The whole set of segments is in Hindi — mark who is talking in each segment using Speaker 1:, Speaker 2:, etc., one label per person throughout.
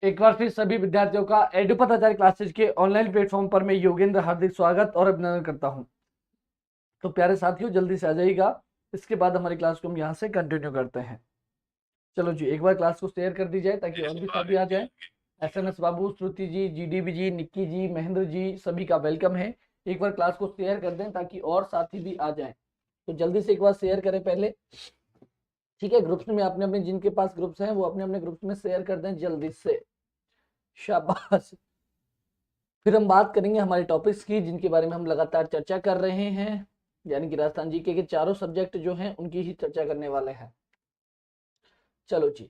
Speaker 1: एक बार फिर सभी विद्यार्थियों का एडुपत आचार्य क्लासेज के ऑनलाइन प्लेटफॉर्म पर मैं योगेंद्र हार्दिक स्वागत और अभिनंदन करता हूं। तो प्यारे साथियों, जल्दी से आ जाइएगा। इसके बाद हमारी क्लास को हम यहाँ से कंटिन्यू करते हैं। चलो जी, एक बार क्लास को शेयर कर दी जाए ताकि और भी साथी आ जाए। SMS बाबू, श्रुति जी, GDB जी, निक्की जी, महेंद्र जी, सभी का वेलकम है। एक बार क्लास को शेयर कर दें ताकि और साथी भी आ जाए। तो जल्दी से एक बार शेयर करें पहले, ठीक है। ग्रुप्स में अपने अपने जिनके पास ग्रुप्स हैं वो अपने अपने ग्रुप्स में शेयर कर दें जल्दी से। शाबाश। फिर हम बात करेंगे हमारे टॉपिक्स की जिनके बारे में हम लगातार चर्चा कर रहे हैं, यानी कि राजस्थान जीके के चारों सब्जेक्ट जो हैं उनकी ही चर्चा करने वाले हैं। चलो जी,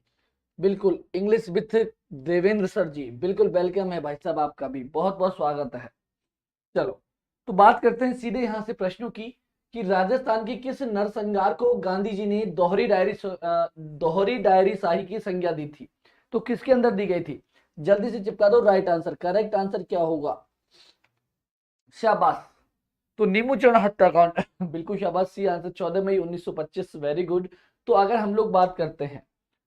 Speaker 1: बिल्कुल इंग्लिश विथ देवेंद्र सर जी, बिल्कुल वेलकम है भाई साहब, आपका भी बहुत बहुत स्वागत है। चलो, तो बात करते हैं सीधे यहाँ से प्रश्नों की कि राजस्थान के किस नरसंहार को गांधी जी ने दोहरी डायरी शाही की संज्ञा दी थी? तो किसके अंदर दी गई थी? जल्दी से चिपका दो राइट आंसर। करेक्ट आंसर क्या होगा? शाबाश। तो नीमूचरण हत्याकांड बिल्कुल शाबाश, सी आंसर 14 मई 1925। Very good. तो अगर हम लोग बात करते हैं,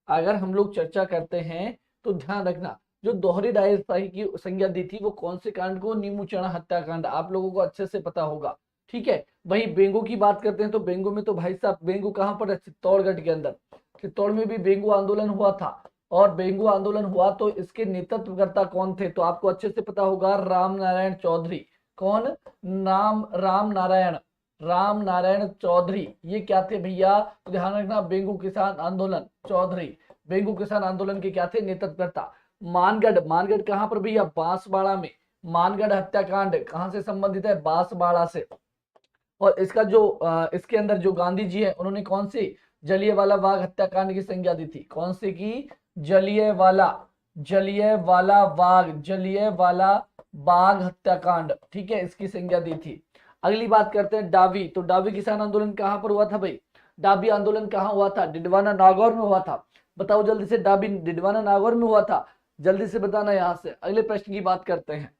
Speaker 1: अगर हम लोग चर्चा करते हैं तो ध्यान रखना, जो दोहरी डायरशाही की संज्ञा दी थी वो कौन से कांड को? नीमूचरण हत्याकांड। आप लोगों को अच्छे से पता होगा, ठीक है। वही बेंगो की बात करते हैं तो बेंगो में तो भाई साहब, बेंगो कहां पर है? चित्तौड़गढ़ के अंदर। चित्तौड़ में भी बेंगो आंदोलन हुआ था, और बेंगो आंदोलन हुआ तो इसके नेतृत्वकर्ता कौन थे? तो आपको अच्छे से पता होगा, राम नारायण चौधरी। कौन? राम नारायण चौधरी। ये क्या थे भैया? तो ध्यान रखना, बेंगू किसान आंदोलन चौधरी, बेंगू किसान आंदोलन के क्या थे? नेतृत्वकर्ता। मानगढ़ कहां पर भैया? बांसवाड़ा में। मानगढ़ हत्याकांड कहां से संबंधित है? बांसवाड़ा से। और इसका जो इसके अंदर जो गांधी जी है उन्होंने कौन सी? जलियांवाला बाग हत्याकांड की संज्ञा दी थी। कौन सी की? जलियांवाला बाग हत्याकांड, ठीक है, इसकी संज्ञा दी थी। अगली बात करते हैं डाबी। तो डाबी किसान आंदोलन कहां पर हुआ था भाई? डाबी आंदोलन कहां हुआ था? डिडवाना नागौर में हुआ था। बताओ जल्दी से, डाबी डिडवाना नागौर में हुआ था? जल्दी से बताना। यहां से अगले प्रश्न की बात करते हैं।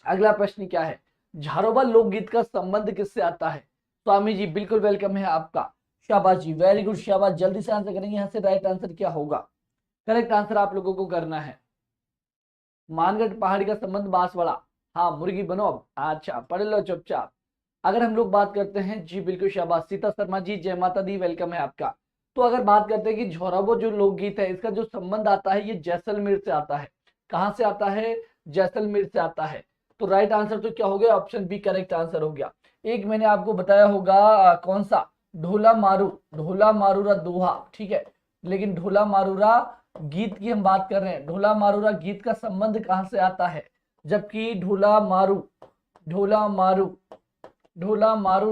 Speaker 1: अगला प्रश्न क्या है? झारोबा लोकगीत का संबंध किससे आता है? स्वामी जी, बिल्कुल वेलकम है आपका। शाबाश जी, वेरी गुड, शाबाश। जल्दी से आंसर करेंगे यहाँ से। राइट आंसर क्या होगा? करेक्ट आंसर आप लोगों को करना है। मानगढ़ पहाड़ी का संबंध बांसवाड़ा। हाँ, मुर्गी बनो अब। अच्छा, पढ़ लो चुपचाप। अगर हम लोग बात करते हैं, जी बिल्कुल शाबाश। सीता शर्मा जी, जय माता दी, वेलकम है आपका। तो अगर बात करते हैं कि झोराबो जो लोकगीत है इसका जो संबंध आता है ये जैसलमेर से आता है। कहां से आता है? जैसलमेर से आता है। तो राइट आंसर तो क्या हो गया? ऑप्शन बी करेक्ट आंसर हो गया। एक मैंने आपको बताया होगा, कौन सा? ढोला मारूरा दोहा, ठीक है। लेकिन ढोला मारूरा गीत की हम बात कर रहे हैं। ढोला मारूरा गीत का संबंध कहां से आता है? जबकि ढोला मारू ढोला मारू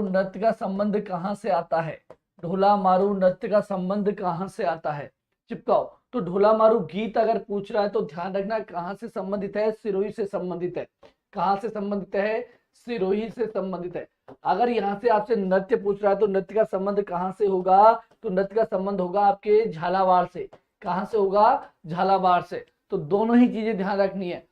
Speaker 1: नृत्य का संबंध कहां से आता है? ढोला मारू नृत्य का संबंध कहां से आता है? चिपकाओ। तो ढोला मारू गीत अगर पूछ रहा है तो ध्यान रखना कहां से संबंधित है? सिरोही से संबंधित है। कहां से संबंधित है? सिरोही से संबंधित है। अगर यहां से आपसे नृत्य पूछ रहा है तो नृत्य का संबंध कहां से होगा? तो नृत्य का संबंध होगा आपके झालावाड़ से। कहां से होगा? झालावाड़ से। तो दोनों ही चीजें ध्यान रखनी है।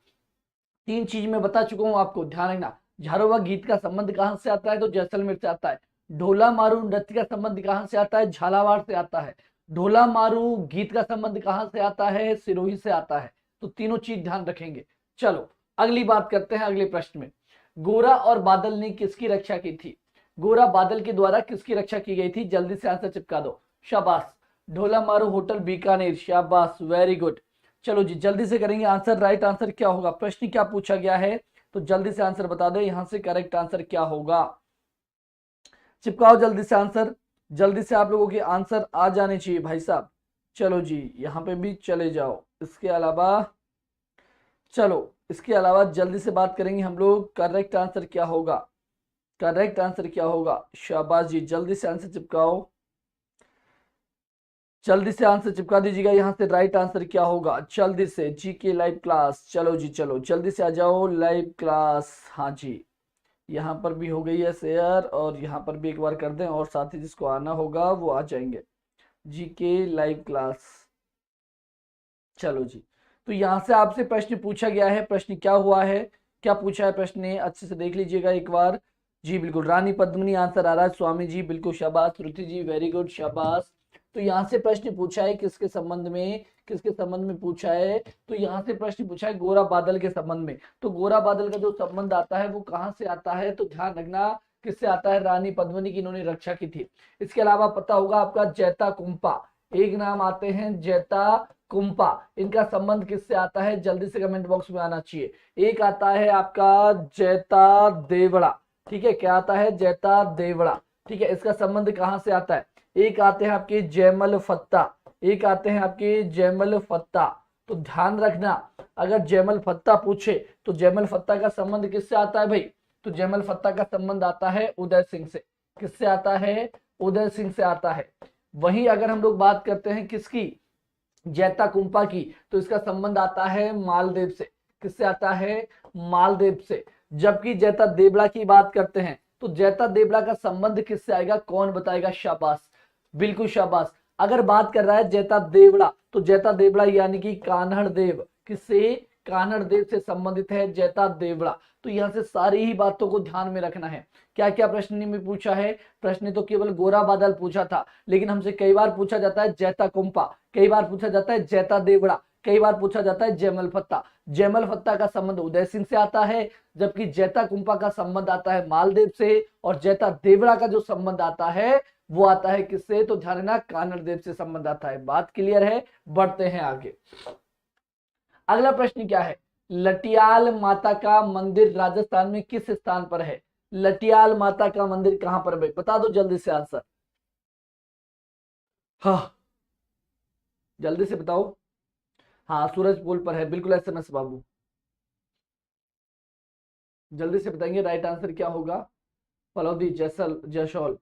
Speaker 1: तीन चीज मैं बता चुका हूं आपको, ध्यान रखना। झारोबा गीत का संबंध कहां से आता है? तो जैसलमेर से आता है। ढोला मारू नृत्य का संबंध कहां से आता है? झालावाड़ से आता है। ढोला मारू गीत का संबंध कहां से आता है? सिरोही से आता है। तो तीनों चीज ध्यान रखेंगे। चलो अगली बात करते हैं, अगले प्रश्न में। गोरा और बादल ने किसकी रक्षा की थी? गोरा बादल के द्वारा किसकी रक्षा की गई थी? जल्दी से आंसर चिपका दो। शाबाश। ढोला मारू होटल बीकानेर, शाबाश, वेरी गुड। चलो जी, जल्दी से करेंगे आंसर। राइट आंसर क्या होगा? प्रश्न क्या पूछा गया है तो जल्दी से आंसर बता दो यहां से। करेक्ट आंसर क्या होगा? चिपकाओ जल्दी से आंसर। जल्दी से आप लोगों के आंसर आ जाने चाहिए भाई साहब। चलो जी, यहां पे भी चले जाओ। इसके अलावा चलो, इसके अलावा जल्दी से बात करेंगे हम लोग। करेक्ट आंसर क्या होगा? करेक्ट आंसर क्या होगा? शाबाश जी, जल्दी से आंसर चिपकाओ। जल्दी से आंसर चिपका दीजिएगा यहाँ से। राइट आंसर क्या होगा? जल्दी से। जी के लाइव क्लास, चलो जी चलो, जल्दी से आ जाओ लाइव क्लास। हाँ जी, यहाँ पर भी हो गई है शेयर, और यहाँ पर भी एक बार कर दें, और साथ ही जिसको आना होगा वो आ जाएंगे। जी के लाइव क्लास, चलो जी। तो यहाँ से आपसे प्रश्न पूछा गया है। प्रश्न क्या हुआ है, क्या पूछा है प्रश्न ने, अच्छे से देख लीजिएगा एक बार। जी बिल्कुल, रानी पद्मिनी आंसर आ रहा है। स्वामी जी बिल्कुल शाबाश। श्रुति जी वेरी गुड, शाबाश। तो यहाँ से प्रश्न पूछा है किसके संबंध में, किसके संबंध में पूछा है, तो यहाँ से प्रश्न पूछा है गोरा बादल के संबंध में। तो गोरा बादल का जो संबंध आता है वो कहाँ से आता है, तो ध्यान रखना किससे आता है, रानी पद्मिनी की इन्होंने रक्षा की थी। इसके अलावा पता होगा आपका जैता कुंपा, एक नाम आते हैं जैता कुंपा, इनका संबंध किससे आता है, जल्दी से कमेंट बॉक्स में आना चाहिए। एक आता है आपका जैता देवड़ा, ठीक है, क्या आता है, जैता देवड़ा, ठीक है, इसका संबंध कहां से आता है। एक आते हैं आपके जयमल फत्ता, एक आते हैं आपके जयमल फत्ता। तो ध्यान रखना अगर जयमल फत्ता पूछे तो जयमल फत्ता का संबंध किससे आता है भाई, तो जयमल फत्ता का संबंध आता है उदय सिंह से, किससे आता है, उदय सिंह से आता है। वहीं अगर हम लोग बात करते हैं किसकी, जैता कुंपा की, तो इसका संबंध आता है मालदेव से, किससे आता है, मालदेव से। जबकि जैता देवड़ा की बात करते हैं तो जैता देवड़ा का संबंध किससे आएगा, कौन बताएगा, शाबाश, बिल्कुल शाबाश। अगर बात कर रहा है जैता देवड़ा तो जैता देवड़ा यानी कि कान्हड़ देव, किससे, कान्हड़ देव से संबंधित है जैता देवड़ा। तो यहाँ से सारी ही बातों को ध्यान में रखना है। क्या क्या प्रश्न में पूछा है, प्रश्न तो केवल गोरा बादल पूछा था, लेकिन हमसे कई बार पूछा जाता है जैता कुंपा, कई बार पूछा जाता है जैता देवड़ा, कई बार पूछा जाता है जयमल फत्ता। जयमल फत्ता का संबंध उदय सिंह से आता है, जबकि जैता कुंपा का संबंध आता है मालदेव से, और जैता देवड़ा का जो संबंध आता है वो आता है किससे, तो ध्यान रखना कान्हड़ देव से संबंध आता है। बात क्लियर है, बढ़ते हैं आगे। अगला प्रश्न क्या है, लटियाल माता का मंदिर राजस्थान में किस स्थान पर है, लटियाल माता का मंदिर कहां पर है, बता दो जल्दी से आंसर, हाँ जल्दी से बताओ। हाँ सूरजपुर पर है, बिल्कुल SMS बाबू, जल्दी से बताएंगे राइट आंसर क्या होगा, फलौदी जसोल।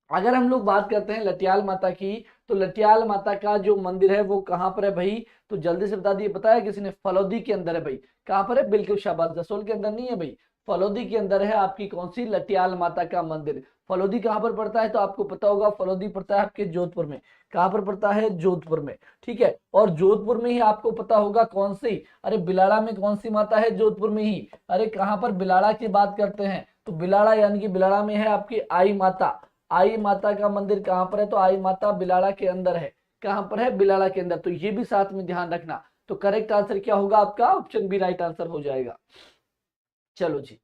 Speaker 1: अगर हम लोग बात करते हैं लटियाल माता की, तो लटियाल माता का जो मंदिर है वो कहां पर है भाई, तो जल्दी से बता दिए, बताया किसी ने, फलौदी के अंदर है भाई। कहां पर है, बिल्कुल शाबाश, जसोल के अंदर नहीं है भाई, फलौदी के अंदर है आपकी कौन सी, लटियाल माता का मंदिर। फलौदी कहां पर पड़ता है, तो आपको पता होगा फलौदी पड़ता है आपके जोधपुर में। कहां पर पड़ता है, जोधपुर में, ठीक है। और जोधपुर में ही आपको पता होगा कौन सी, अरे बिलाड़ा में कौन सी माता है, जोधपुर में ही। अरे कहां पर, बिलाड़ा की बात करते हैं तो बिलाड़ा यानी कि बिलाड़ा में है आपकी आई माता। आई माता का मंदिर कहां पर है, तो आई माता बिलाड़ा के अंदर है। कहां पर है, बिलाड़ा के अंदर। तो ये भी साथ में ध्यान रखना। तो करेक्ट आंसर क्या होगा आपका, ऑप्शन बी राइट आंसर हो जाएगा। चलो जी,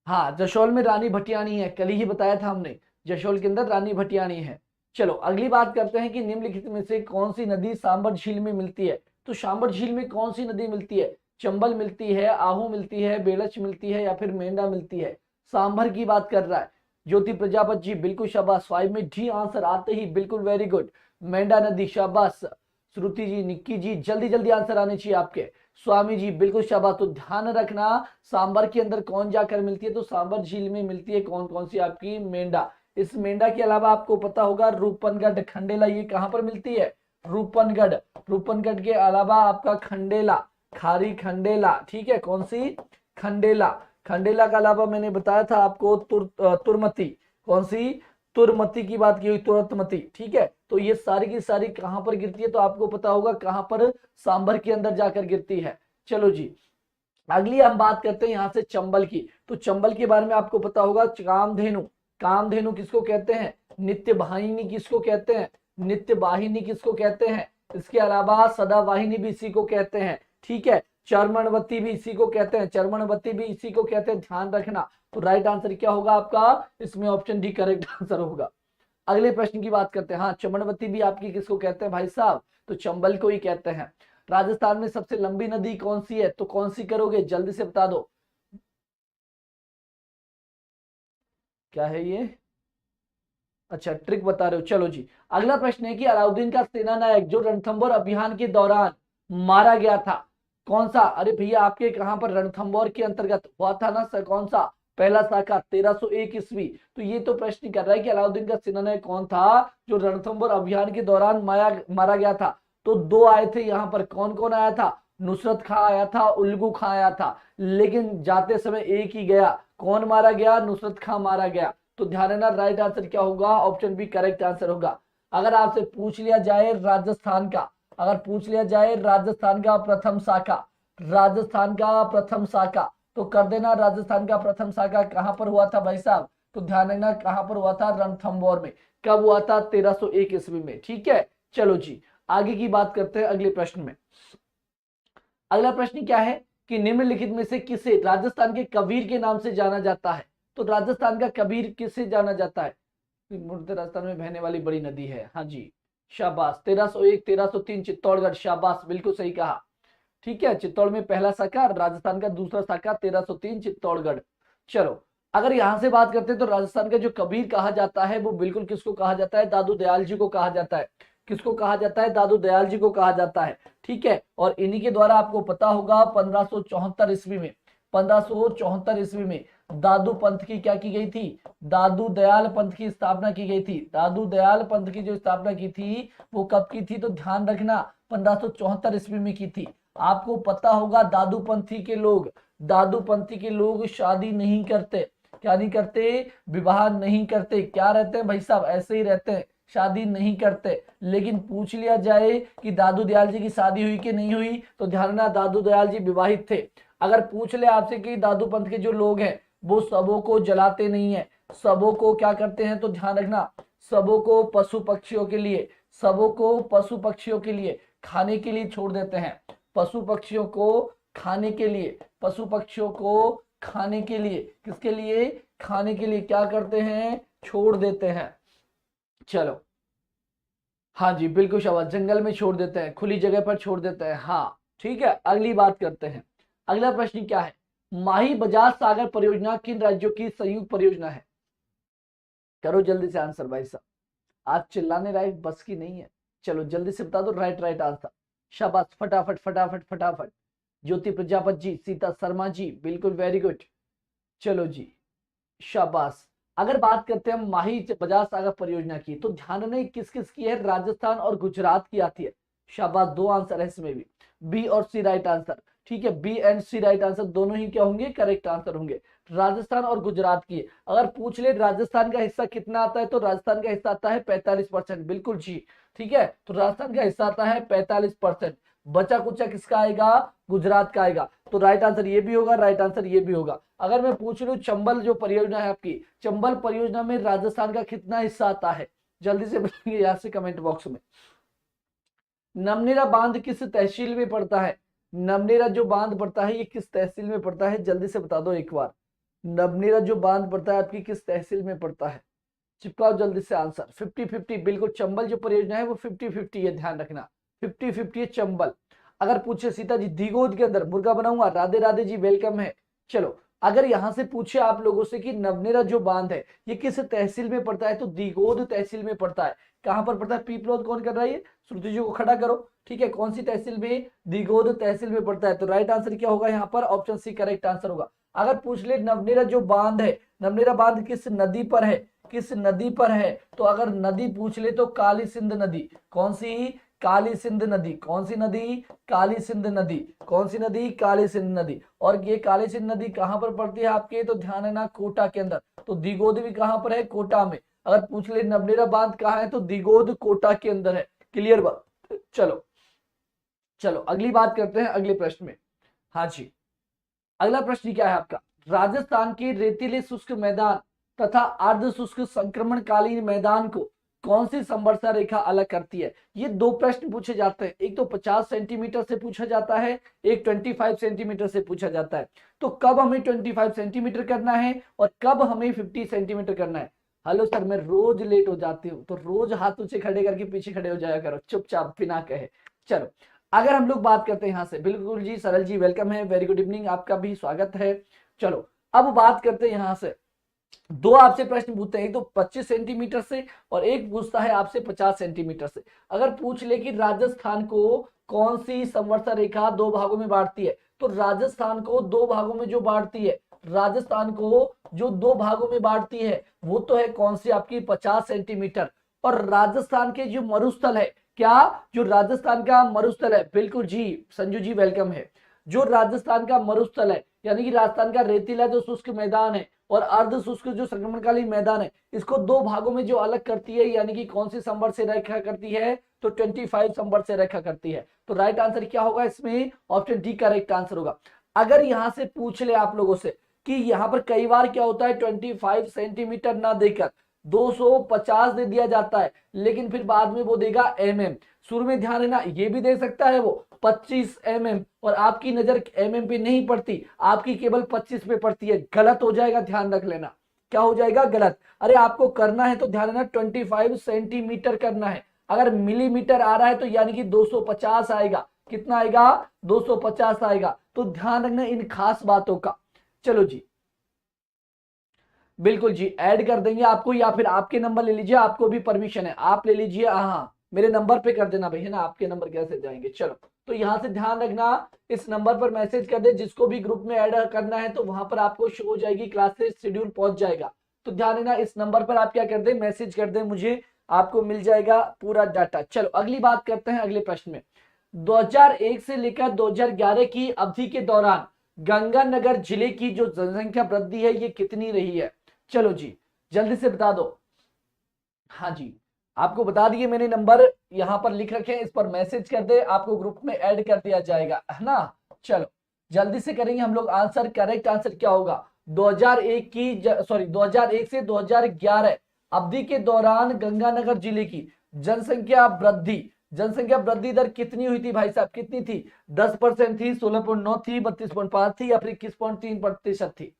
Speaker 1: हाँ जशोल में रानी भटियाणी है, कल ही बताया था हमने, जशोल के अंदर रानी भटियाणी है। चलो अगली बात करते हैं कि निम्नलिखित में से कौन सी नदी सांबर झील में मिलती है। तो सांबर झील में कौन सी नदी मिलती है, चंबल मिलती है, आहू मिलती है, बेलच मिलती है, या फिर मेंढा मिलती है। सांभर की बात कर रहा है ज्योति प्रजापति जी, बिल्कुल शाबाश, 5 में डी आंसर आते ही, बिल्कुल वेरी गुड। मेंढा नदी, शाबाश। श्रुति जी, निक्की जी, जल्दी जल्दी आंसर आने चाहिए आपके। स्वामी जी, बिल्कुल शाबाश। तो ध्यान रखना सांबर के अंदर कौन जाकर मिलती है, तो सांबर झील में मिलती है कौन कौन सी आपकी, मेंढा। इस मेंढा के अलावा आपको पता होगा रूपनगढ़, खंडेला, ये कहां पर मिलती है, रूपनगढ़। रूपनगढ़ के अलावा आपका खंडेला, खारी खंडेला, ठीक है, कौन सी, खंडेला। खंडेला के अलावा मैंने बताया था आपको तुरमती, कौन सी, तुरमती की बात की हुई, तुरतमती, ठीक है। तो ये सारी की सारी कहां पर गिरती है, तो आपको पता होगा कहां पर, सांबर के अंदर जाकर गिरती है। चलो जी, अगली हम बात करते हैं यहां से चंबल की। तो चंबल के बारे में आपको पता होगा, कामधेनु, कामधेनु किसको कहते हैं, नित्य वाहिनी किसको कहते हैं, नित्य वाहिनी किसको कहते हैं। इसके अलावा सदावाहिनी भी इसी को कहते हैं, ठीक है। चर्मणवती भी इसी को कहते हैं, चर्मणवती भी इसी को कहते हैं, ध्यान रखना। तो राइट आंसर क्या होगा आपका, इसमें ऑप्शन डी करेक्ट आंसर होगा। अगले प्रश्न की बात करते हैं। हाँ चमनवती भी आपकी किसको कहते हैं भाई साहब, तो चंबल को ही कहते हैं। राजस्थान में सबसे लंबी नदी कौन सी है, तो कौन सी करोगे, जल्दी से बता दो, क्या है ये, अच्छा ट्रिक बता रहे हो। चलो जी, अगला प्रश्न है कि अलाउद्दीन का सेना नायक जो रणथंबोर अभियान के दौरान मारा गया था, कौन सा, अरे भैया आपके कहां पर, रणथंबोर के अंतर्गत हुआ था ना सर, कौन सा, पहला शाखा 1301 ईस्वी। तो ये तो प्रश्न कर रहा है कि अलाउद्दीन का सेना नायक कौन था जो रणथंबोर अभियान के दौरान मारा गया था। तो दो आए थे यहाँ पर, कौन कौन आया था, नुसरत खां आया था, उल्गू खां आया था, लेकिन जाते समय एक ही गया, कौन मारा गया, नुसरत खां मारा गया। तो ध्यान रखना राइट आंसर क्या होगा, ऑप्शन बी करेक्ट आंसर होगा। अगर आपसे पूछ लिया जाए राजस्थान का, अगर पूछ लिया जाए राजस्थान का प्रथम शाखा, राजस्थान का प्रथम शाखा, तो कर देना राजस्थान का प्रथम शाखा कहां पर हुआ था भाई साहब, तो ध्यान रखना कहां पर हुआ था, रणथंभौर में। कब हुआ था, 1301 ईस्वी में। ठीक है, चलो जी आगे की बात करते हैं अगले प्रश्न में। अगला प्रश्न क्या है कि निम्नलिखित में से किसे राजस्थान के कबीर के नाम से जाना जाता है। तो राजस्थान का कबीर किससे जाना जाता है, राजस्थान में बहने वाली बड़ी नदी है। हाँ जी शाबाश, 1301 1303 चित्तौड़गढ़, शाबाश बिल्कुल सही कहा। ठीक है, चित्तौड़ में पहला शाखा, राजस्थान का दूसरा शाखा 1303 चित्तौड़गढ़। चलो अगर यहां से बात करते हैं तो राजस्थान का जो कबीर कहा जाता है वो बिल्कुल किसको कहा जाता है, दादू दयाल जी को कहा जाता है। किसको कहा जाता है, दादू दयाल जी को कहा जाता है। ठीक है, और इन्हीं के द्वारा आपको पता होगा 1574 ईस्वी में, 1574 ईस्वी में दादू पंथ की क्या की गई थी, दादू दयाल पंथ की स्थापना की गई थी। दादू दयाल पंथ की जो स्थापना की थी वो कब की थी, तो ध्यान रखना 1574 ईस्वी में की थी। आपको पता होगा दादू पंथी के लोग, दादू पंथी के लोग शादी नहीं करते, क्या नहीं करते, विवाह नहीं करते, क्या रहते हैं भाई साहब, ऐसे ही रहते हैं, शादी नहीं करते। लेकिन पूछ लिया जाए कि दादू दयाल जी की शादी हुई कि नहीं हुई, तो ध्यान रखना दादू दयाल जी विवाहित थे। अगर पूछ ले आपसे कि दादू पंथ के जो लोग हैं वो सबों को जलाते नहीं है, सबों को क्या करते हैं, तो ध्यान रखना सबों को पशु पक्षियों के लिए, सबों को पशु पक्षियों के लिए खाने के लिए छोड़ देते हैं। पशु पक्षियों को खाने के लिए, पशु पक्षियों को खाने के लिए, किसके लिए, खाने के लिए क्या करते हैं, छोड़ देते हैं। चलो हाँ जी बिल्कुल शाबाश, जंगल में छोड़ देते हैं, खुली जगह पर छोड़ देते हैं। हाँ ठीक है, अगली बात करते हैं। अगला प्रश्न क्या है, माही बजाज सागर परियोजना किन राज्यों की संयुक्त परियोजना है। करो जल्दी से आंसर भाई साहब, आज चिल्लाने लायक बस की नहीं है। चलो जल्दी से बता दो, राइट राइट आंसर, शाबाश, फटाफट फटाफट फटाफट। ज्योति प्रजापत जी, सीता शर्मा जी, बिल्कुल वेरी गुड। चलो जी शाबाश। अगर बात करते हैं माही बजाज सागर परियोजना की, तो ध्यान में किस किस की है, राजस्थान और गुजरात की आती है। शाबाश, दो आंसर है इसमें भी, बी और सी राइट आंसर। ठीक है, B and C right answer दोनों ही क्या होंगे, करेक्ट आंसर होंगे। राजस्थान और गुजरात की। अगर पूछ ले राजस्थान का हिस्सा कितना आता है, तो राजस्थान का हिस्सा आता है 45%, बिल्कुल जी। ठीक है, तो राजस्थान का हिस्सा आता है 45%। बचा कुचा किसका आएगा, गुजरात का आएगा। तो राइट आंसर ये भी होगा, राइट आंसर ये भी होगा। अगर मैं पूछ लूं चंबल जो परियोजना है आपकी, चंबल परियोजना में राजस्थान का कितना हिस्सा आता है, जल्दी से बताइए यहाँ से कमेंट बॉक्स में। नमनेरा बांध किस तहसील में पड़ता है, नमनेरा जो बांध पड़ता है ये किस तहसील में पड़ता है, जल्दी से बता दो एक बार। नमनेरा जो बांध पड़ता है आपकी किस तहसील में पड़ता है, चिपकाओ जल्दी से आंसर। 50-50 बिल्कुल, चंबल जो परियोजना है वो 50-50 है, ध्यान रखना 50-50 है चंबल। अगर पूछे सीता जी दिगोद के अंदर मुर्गा बनाऊंगा, राधे राधे जी वेलकम है। चलो अगर यहां से पूछे आप लोगों से कि नवनेरा जो बांध है ये किस तहसील में पड़ता है, तो दिगोद तहसील में पड़ता है। कहां पर पड़ता है, पीपलोद कौन कर रहा है, श्रुति जी को खड़ा करो। ठीक है, कौन सी तहसील में, दिगोद तहसील में पड़ता है। तो राइट आंसर क्या होगा यहाँ पर, ऑप्शन सी करेक्ट आंसर होगा। अगर पूछ ले नवनेरा जो बांध है, नवनेरा बांध किस नदी पर है, किस नदी पर है, तो अगर नदी पूछ ले तो काली सिंध नदी। कौन सी, काली सिंध नदी। कौन सी नदी, काली सिंध नदी। कौन सी नदी, काली सिंध नदी। और ये काली सिंध नदी कहां पर पड़ती है आपके, तो ध्यान है ना कोटा के अंदर। तो दिगोद भी कहां पर है, कोटा में। अगर पूछ ले नवनेरा बांध कहां है, तो दिगोद कोटा के अंदर है। क्लियर बात। चलो चलो अगली बात करते हैं अगले प्रश्न में। हाँ जी, अगला प्रश्न क्या है आपका, राजस्थान के रेतीले शुष्क मैदान तथा अर्ध शुष्क संक्रमणकालीन मैदान को कौन सी संवर्षा रेखा अलग करती है। ये दो प्रश्न पूछे जाते हैं, एक तो 50 सेंटीमीटर से पूछा जाता है, एक 25 सेंटीमीटर से पूछा जाता है। तो कब हमें 25 सेंटीमीटर करना है और कब हमें 50 सेंटीमीटर करना है। हेलो सर, मैं रोज लेट हो जाती हूँ, तो रोज हाथ ऊंचे खड़े करके पीछे खड़े हो जाया करो चुपचाप बिना कहे। चलो अगर हम लोग बात करते हैं यहाँ से, बिल्कुल जी सरल जी वेलकम है, वेरी गुड इवनिंग, आपका भी स्वागत है। चलो अब बात करते हैं यहाँ से, दो आपसे प्रश्न पूछते हैं, एक तो 25 सेंटीमीटर से और एक पूछता है आपसे 50 सेंटीमीटर से। अगर पूछ ले कि राजस्थान को कौन सी संवर्षा रेखा दो भागों में बांटती है, तो राजस्थान को दो भागों में जो बांटती है, राजस्थान को जो दो भागों में बांटती है वो तो है कौन सी आपकी 50 सेंटीमीटर। और राजस्थान के जो मरुस्थल है, क्या जो राजस्थान का मरुस्थल है, बिल्कुल जी संजू जी वेलकम है, जो राजस्थान का मरुस्थल है यानी कि राजस्थान का रेतीला जो शुष्क मैदान है और अर्ध शुष्क जो संक्रमणकालीन मैदान है, इसको दो भागों में जो अलग करती है यानी कि कौन सी संवर्षा रेखा करती है, तो 25 संवर्षा रेखा करती है। तो राइट आंसर क्या होगा इसमें, ऑप्शन डी करेक्ट आंसर होगा। अगर यहां से पूछ ले आप लोगों से कि यहाँ पर कई बार क्या होता है 25 सेंटीमीटर ना देकर 250 दे दिया जाता है, लेकिन फिर बाद में वो देगा mm। शुरू में ध्यान देना, ये भी दे सकता है वो 25 mm, और आपकी नजर mm पे नहीं पड़ती, आपकी केवल 25 पे पड़ती है, गलत हो जाएगा, ध्यान रख लेना। क्या हो जाएगा? गलत। अरे आपको करना है तो ध्यान देना 25 सेंटीमीटर करना है, अगर मिलीमीटर आ रहा है तो यानी कि 250 आएगा। कितना आएगा? 250 आएगा। तो ध्यान रखना इन खास बातों का। चलो जी, बिल्कुल जी, ऐड कर देंगे आपको, या फिर आपके नंबर ले लीजिए, आपको भी परमिशन है, आप ले लीजिए। हाँ, मेरे नंबर पे कर देना भाई, है ना, आपके नंबर कैसे जाएंगे। चलो, तो यहां से ध्यान रखना, इस नंबर पर मैसेज कर दे, जिसको भी ग्रुप में ऐड करना है तो वहां पर आपको शो हो जाएगी, क्लासेस शेड्यूल पहुंच जाएगा। तो ध्यान देना, इस नंबर पर आप क्या कर दे, मैसेज कर दे मुझे, आपको मिल जाएगा पूरा डाटा। चलो अगली बात करते हैं, अगले प्रश्न में। 2001 से लेकर 2011 की अवधि के दौरान गंगानगर जिले की जो जनसंख्या वृद्धि है ये कितनी रही है? चलो जी, जल्दी से बता दो। हाँ जी, आपको बता दिए मैंने, नंबर यहां पर लिख रखे हैं, इस पर मैसेज कर दे, आपको ग्रुप में ऐड कर दिया जाएगा, है ना। चलो जल्दी से करेंगे हम लोग आंसर। करेक्ट आंसर क्या होगा? 2001 की सॉरी 2001 से 2011 अवधि के दौरान गंगानगर जिले की जनसंख्या वृद्धि दर कितनी हुई थी भाई साहब? कितनी थी? 10% थी, 16.9 थी, 32.5 थी, या फिर 21.3% थी?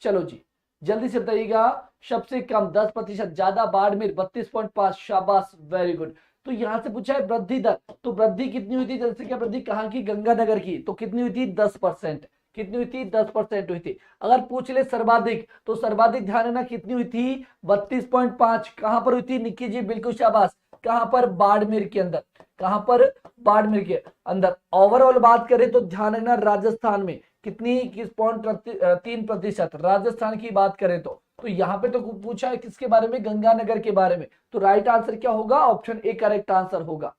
Speaker 1: चलो जी, जल्दी से बताइएगा। सबसे कम 10%, ज्यादा बाड़मेर 32.5। शाबाश, वेरी गुड। तो यहां से पूछा है वृद्धि दर, तो वृद्धि कितनी हुई थी? जनसंख्या वृद्धि कहां की? गंगानगर की। तो कितनी हुई थी? 10%। कितनी हुई थी? 10% हुई थी। अगर पूछ ले सर्वाधिक, तो सर्वाधिक ध्यान देना कितनी हुई थी? 32.5। कहां पर हुई थी निक्की जी? बिल्कुल शाबाश, कहां पर? बाड़मेर के अंदर। कहां पर? बाड़मेर के अंदर। ओवरऑल बात करें तो ध्यान रखना, राजस्थान में कितनी? 21.3%। राजस्थान की बात करें तो यहां पे तो पूछा है किसके बारे में? गंगानगर के बारे में। तो राइट आंसर क्या होगा? ऑप्शन ए करेक्ट आंसर होगा।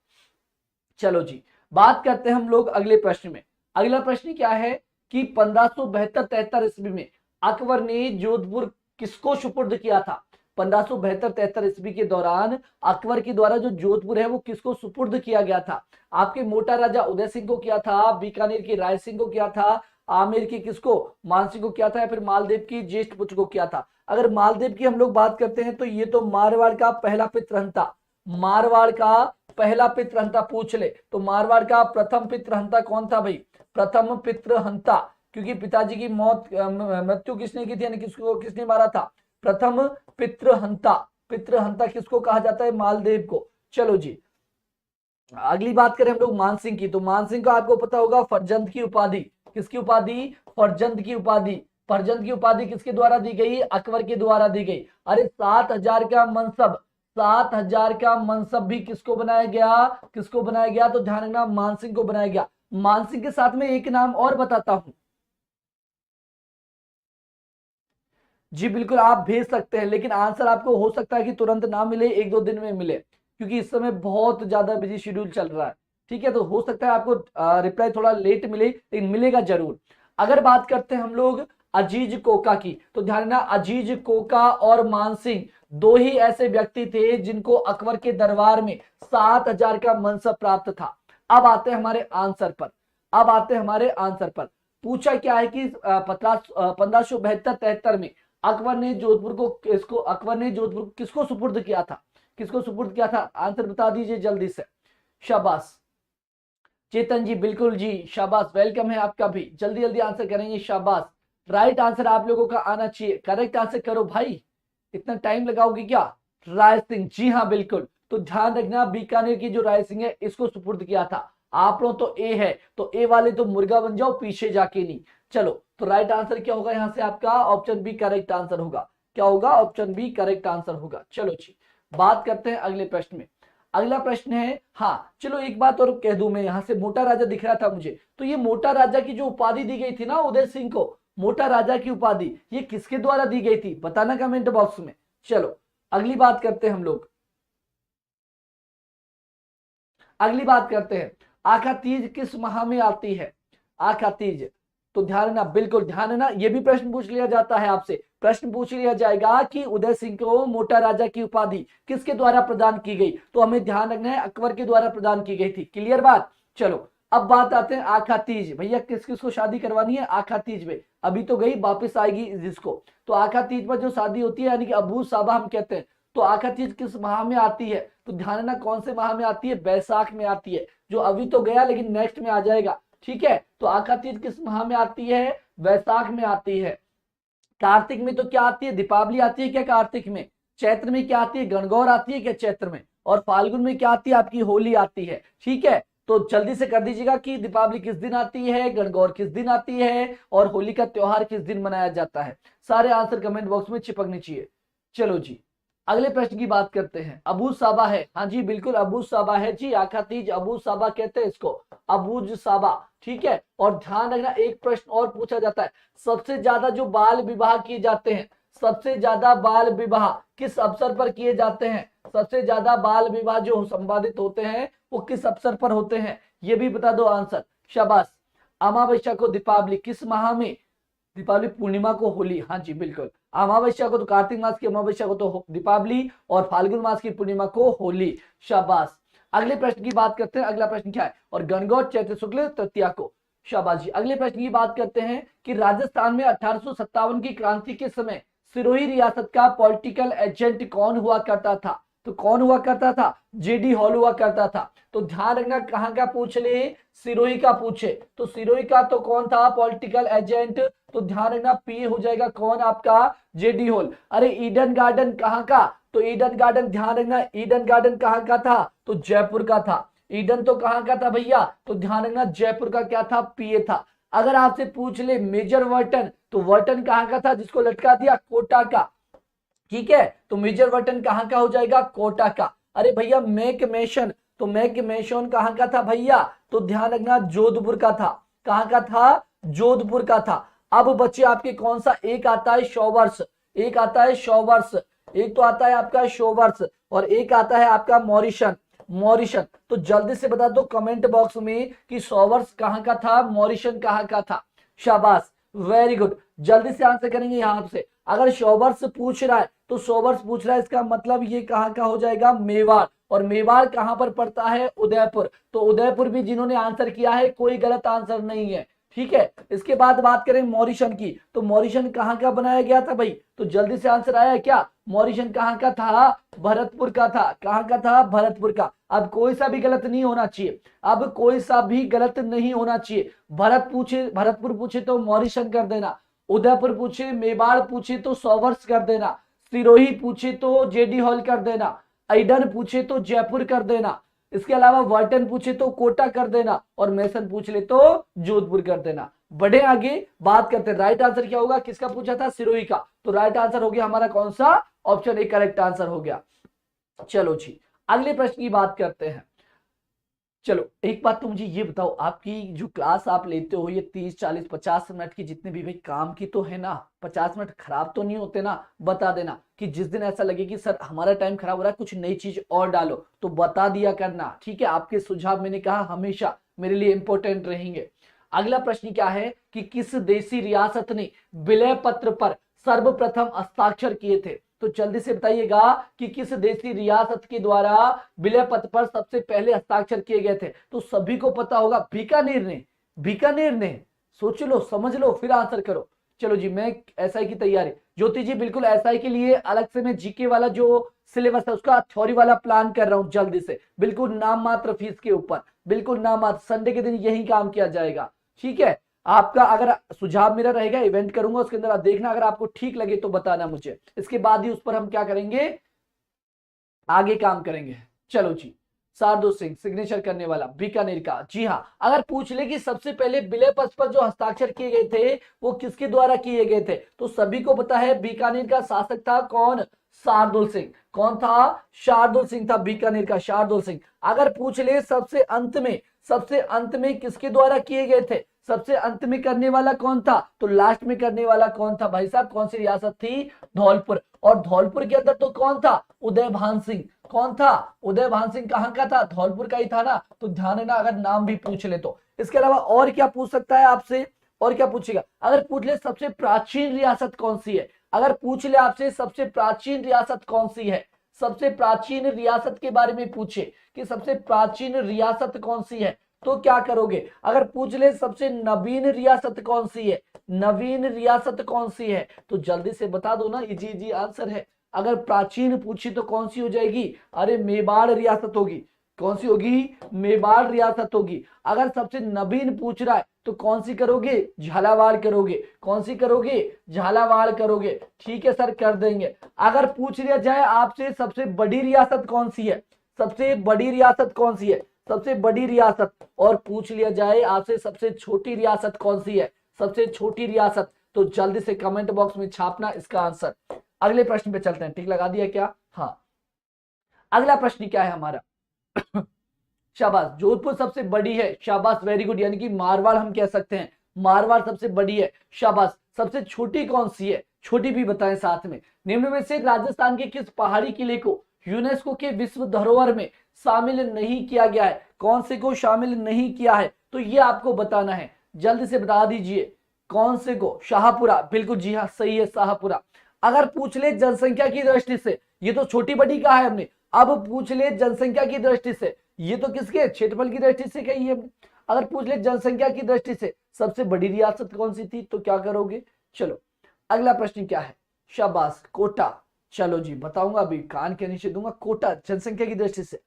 Speaker 1: चलो जी, बात करते हैं हम लोग अगले प्रश्न में। अगला प्रश्न क्या है कि 1572-73 ईस्वी में अकबर ने जोधपुर किसको सुपुर्द किया था? 1572-73 ईस्वी के दौरान अकबर के द्वारा जो जोधपुर है वो किसको सुपुर्द किया गया था? आपके मोटा राजा उदय सिंह को किया था, बीकानेर के राय सिंह को किया था, आमेर की किसको? मान सिंह को किया था, या फिर मालदेव की ज्येष्ठ पुत्र को किया था? अगर मालदेव की हम लोग बात करते हैं तो ये तो मारवाड़ का पहला पितृहंता, मारवाड़ का पहला पितृहंता पूछ ले तो मारवाड़ का प्रथम पितृहंता कौन था भाई? प्रथम पितृहंता, क्योंकि पिताजी की मृत्यु किसने की थी, यानी किसको किसने मारा था? प्रथम पितृहंता। पितृहंता किसको कहा जाता है? मालदेव को। चलो जी, अगली बात करें हम लोग मानसिंह की, तो मानसिंह को आपको पता होगा फरजंद की उपाधि। किसकी उपाधि? फरजंद की उपाधि। फरजंद की उपाधि किसके द्वारा दी गई? अकबर के द्वारा दी गई। अरे 7,000 का मनसब, 7,000 का मनसब भी किसको बनाया गया? किसको बनाया गया? तो ध्यान रखना, मानसिंह को बनाया गया। मानसिंह के साथ में एक नाम और बताता हूं जी, बिल्कुल आप भेज सकते हैं, लेकिन आंसर आपको हो सकता है कि तुरंत ना मिले, 1-2 दिन में मिले, क्योंकि इस समय बहुत ज्यादा बिजी शेड्यूल चल रहा है। ठीक है, तो हो सकता है आपको रिप्लाई थोड़ा लेट मिले, लेकिन मिलेगा जरूर। अगर बात करते हैं हम लोग अजीज कोका की, तो ध्यान रखना, अजीज कोका और मानसिंह दो ही ऐसे व्यक्ति थे जिनको अकबर के दरबार में 7,000 का मनसब प्राप्त था। अब आते हैं हमारे आंसर पर। पूछा क्या है कि 1572-73 में अकबर ने जोधपुर को किसको सुपुर्द किया था? किसको सुपुर्द किया था? आंसर बता दीजिए जल्दी से। शाबाश चेतन जी, बिल्कुल जी, शाबाश, वेलकम है आपका भी, जल्दी जल्दी आंसर करेंगे, शाबाश। राइट आंसर आप लोगों का आना चाहिए, करेक्ट आंसर करो भाई, इतना टाइम लगाओगे क्या? राय सिंह, जी हाँ बिल्कुल। तो ध्यान रखना, बीकानेर की जो राय सिंह है इसको सुपुर्द किया था। आप लोग तो ए है, तो ए वाले तो मुर्गा बन जाओ, पीछे जाके नहीं। चलो, तो राइट आंसर क्या होगा यहां से? आपका ऑप्शन बी करेक्ट आंसर होगा। क्या होगा? ऑप्शन बी करेक्ट आंसर होगा। चलो जी, बात करते हैं अगले प्रश्न में। अगला प्रश्न है, हाँ चलो एक बात और कह दूं, मैं यहां से मोटा राजा दिख रहा था मुझे, तो ये मोटा राजा की जो उपाधि दी गई थी ना उदय सिंह को, मोटा राजा की उपाधि, ये किसके द्वारा दी गई थी? बताना कमेंट बॉक्स में। चलो अगली बात करते हैं हम लोग, आखा तीज किस माह में आती है? आखा तीज, तो ध्यान देना, बिल्कुल ध्यान देना, ये भी प्रश्न पूछ लिया जाता है आपसे। प्रश्न पूछ लिया जाएगा कि उदय सिंह को मोटा राजा की उपाधि किसके द्वारा प्रदान की गई, तो हमें ध्यान रखना है अकबर के द्वारा प्रदान की गई थी। क्लियर बात? चलो अब बात आते हैं आखातीज, भैया किस किस को शादी करवानी है आखातीज में, अभी तो गई वापस आएगी जिसको, तो आखातीज पर जो शादी होती है यानी कि अबू साबा हम कहते हैं, तो आखातीज किस माह में आती है, तो ध्यान रखना कौन से माह में आती है, बैसाख में आती है, जो अभी तो गया लेकिन नेक्स्ट में आ जाएगा, ठीक है। तो आखातीज किस माह में आती है, वैशाख में आती है। कार्तिक में तो क्या आती है, दीपावली आती है क्या कार्तिक में, चैत्र में क्या आती है, गणगौर आती है क्या चैत्र में, और फाल्गुन में क्या आती है, आपकी होली आती है, ठीक है। तो जल्दी से कर दीजिएगा कि दीपावली किस दिन आती है, गणगौर किस दिन आती है, और होली का त्योहार किस दिन मनाया जाता है। सारे आंसर कमेंट बॉक्स में चिपकने चाहिए। चलो जी अगले प्रश्न की बात करते हैं। अबू साबा है, हाँ जी बिल्कुल अबू साबा है जी, आखातीज अबू साबा कहते हैं इसको, अबूज साबा, ठीक है। और ध्यान रखना एक प्रश्न और पूछा जाता है, सबसे ज्यादा जो बाल विवाह किए जाते हैं, सबसे ज्यादा बाल विवाह किस अवसर पर किए जाते हैं, सबसे ज्यादा बाल विवाह जो संपादित होते हैं वो किस अवसर पर होते हैं, ये भी बता दो आंसर, शाबाश। अमावस्या को दीपावली, किस माह में, दीपावली पूर्णिमा को होली, हाँ जी बिल्कुल, अमावस्या को तो कार्तिक मास की अमावस्या को तो दीपावली, और फाल्गुन मास की पूर्णिमा को होली, शाबाश। अगले प्रश्न की बात करते हैं, अगला प्रश्न क्या है, और गणगौर चैत्र शुक्ल तृतीया को, शाबाश जी। अगले प्रश्न की बात करते हैं कि राजस्थान में 1857 की क्रांति के समय सिरोही रियासत का पॉलिटिकल एजेंट कौन हुआ करता था, तो कौन हुआ करता था, जेडी हॉल हुआ करता था। तो ध्यान रखना कहां का पूछ ले, सिरोही का पूछे, तो सिरोही का तो कौन था पॉलिटिकल एजेंट, तो ध्यान रखना पी हो जाएगा कौन, आपका जेडी हॉल। अरे ईडन गार्डन कहां का, तो ईडन गार्डन ध्यान रखना, ईडन गार्डन कहां का था, तो जयपुर का था। ईडन तो कहां का था भैया, तो ध्यान रखना जयपुर का क्या था, पीए था। अगर आपसे पूछ ले मेजर वर्टन, तो वर्टन कहां का था जिसको लटका दिया, कोटा का, ठीक है। तो मेजर वर्टन कहां का हो जाएगा, कोटा का। अरे भैया मैक मेशन, तो मैक मेशन कहां का था भैया, तो ध्यान रखना जोधपुर का था, कहां का था, जोधपुर का था। अब बच्चे आपके कौन सा, एक आता है शोवर्स, एक आता है शोवर्स, एक तो आता है आपका शोवर्स, और एक आता है आपका मॉरिशन, मॉरिशन। तो जल्दी से बता दो कमेंट बॉक्स में कि शोवर्स कहां का था, मॉरिशन कहां का था, शाबाश वेरी गुड। जल्दी से आंसर करेंगे यहां से। अगर शोवर्स पूछ रहा है तो शोवर्स पूछ रहा है, इसका मतलब ये कहां का हो जाएगा, मेवाड़, और मेवाड़ कहां पर पड़ता है, उदयपुर। तो उदयपुर भी जिन्होंने आंसर किया है कोई गलत आंसर नहीं है, ठीक है। इसके बाद बात करें मॉरिशन की, तो मॉरिशन कहां का बनाया गया था भाई, तो जल्दी से आंसर आया क्या, मॉरिशन कहां का था, भरतपुर का था, कहां का था, भरतपुर का। अब कोई सा भी गलत नहीं होना चाहिए, अब कोई सा भी गलत नहीं होना चाहिए। भरतपुर पूछे तो मॉरिशन कर देना, उदयपुर पूछे, मेवाड़ पूछे तो सोवर्स कर देना, सिरोही पूछे तो जेडी हॉल कर देना, ईडन पूछे तो जयपुर कर देना, इसके अलावा वर्टन पूछे तो कोटा कर देना, और मेसन पूछ ले तो जोधपुर कर देना। बढ़े आगे बात करते हैं, राइट आंसर क्या होगा, किसका पूछा था, सिरोही का। तो राइट आंसर हो गया हमारा कौन सा, ऑप्शन ए करेक्ट आंसर हो गया। चलो जी अगले प्रश्न की बात करते हैं। चलो एक बात तो मुझे ये बताओ, आपकी जो क्लास आप लेते हो ये 30 40 50 मिनट की जितने भी भाई काम की तो है ना, 50 मिनट खराब तो नहीं होते ना, बता देना कि जिस दिन ऐसा लगे कि सर हमारा टाइम खराब हो रहा है कुछ नई चीज और डालो तो बता दिया करना, ठीक है। आपके सुझाव मैंने कहा हमेशा मेरे लिए इंपॉर्टेंट रहेंगे। अगला प्रश्न क्या है कि किस देशी रियासत ने विलय पत्र पर सर्वप्रथम हस्ताक्षर किए थे, तो जल्दी से बताइएगा कि किस देशी रियासत के द्वारा विलय पत्र पर सबसे पहले हस्ताक्षर किए गए थे। तो सभी को पता होगा बीकानेर ने, बीकानेर ने, सोच लो समझ लो फिर आंसर करो। चलो जी मैं एसआई की तैयारी, ज्योति जी बिल्कुल एसआई के लिए अलग से मैं जीके वाला जो सिलेबस है उसका थ्योरी वाला प्लान कर रहा हूं जल्दी से, बिल्कुल नाम मात्र फीस के ऊपर, बिल्कुल नाम मात्र, संडे के दिन यही काम किया जाएगा, ठीक है। आपका अगर सुझाव मेरा रहेगा इवेंट करूंगा उसके अंदर आप देखना, अगर आपको ठीक लगे तो बताना मुझे, इसके बाद ही उस पर हम क्या करेंगे आगे काम करेंगे। चलो जी शार्दुल सिंह सिग्नेचर करने वाला बीकानेर का, जी हाँ। अगर पूछ ले कि सबसे पहले विलय पत्र पर जो हस्ताक्षर किए गए थे वो किसके द्वारा किए गए थे, तो सभी को पता है बीकानेर का शासक था कौन, शार्दुल सिंह। कौन था, शार्दुल सिंह था बीकानेर का, शार्दुल सिंह। अगर पूछ ले सबसे अंत में किसके द्वारा किए गए थे, सबसे अंत में करने वाला कौन था, तो लास्ट में करने वाला कौन था भाई साहब, कौन सी रियासत थी, धौलपुर। और धौलपुर के अंदर तो कौन था, उदयभान सिंह। कौन था, उदयभान सिंह कहां का था, धौलपुर का ही था ना, तो ध्यान देना अगर नाम भी पूछ ले तो। इसके अलावा और क्या पूछ सकता है आपसे, और क्या पूछेगा, अगर पूछ ले सबसे प्राचीन रियासत कौन सी है, अगर पूछ ले आपसे सबसे प्राचीन रियासत कौन सी है, सबसे प्राचीन रियासत के बारे में पूछे कि सबसे प्राचीन रियासत कौन सी है, तो क्या करोगे? अगर पूछ ले सबसे नवीन रियासत कौन सी है, नवीन रियासत कौन सी है, तो जल्दी से बता दो ना, इजी इजी आंसर है। अगर प्राचीन पूछी तो कौन सी हो जाएगी? अरे मेवाड़ रियासत होगी। कौन सी होगी? मेवाड़ रियासत होगी। अगर सबसे नवीन पूछ रहा है तो कौन सी करोगे? झालावाड़ करोगे। कौन सी करोगे? झालावाड़ करोगे। ठीक है सर, कर देंगे। अगर पूछ लिया जाए आपसे सबसे बड़ी रियासत कौन सी है, सबसे बड़ी रियासत कौन सी है, सबसे बड़ी रियासत, और पूछ लिया जाए आपसे सबसे छोटी रियासत कौन सी है, सबसे छोटी रियासत, तो जल्दी से कमेंट बॉक्स में छापना इसका आंसर। अगले प्रश्न पे चलते हैं। ठीक लगा दिया क्या? हाँ, अगला प्रश्न क्या है हमारा? शाबाश, जोधपुर सबसे बड़ी है। शाबाश, वेरी गुड, यानी कि मारवाड़ हम कह सकते हैं, मारवाड़ सबसे बड़ी है। शाबाश। सबसे छोटी कौन सी है? छोटी भी बताएं साथ में। निम्न में से राजस्थान के किस पहाड़ी किले को यूनेस्को के विश्व धरोहर में शामिल नहीं किया गया है? कौन से को शामिल नहीं किया है, तो ये आपको बताना है। जल्दी से बता दीजिए कौन से को। शाहपुरा, बिल्कुल जी हाँ, सही है, शाहपुरा। अगर पूछ ले जनसंख्या की दृष्टि से, ये तो छोटी बड़ी कहा है हमने, अब पूछ ले जनसंख्या की दृष्टि से, ये तो किसके? क्षेत्रफल की दृष्टि से कही है। अगर पूछ ले जनसंख्या की दृष्टि से सबसे बड़ी रियासत कौन सी थी, तो क्या करोगे? चलो अगला प्रश्न क्या है? शाबाश, कोटा। चलो जी बताऊंगा, अभी कान के नीचे दूंगा। कोटा जनसंख्या की दृष्टि से।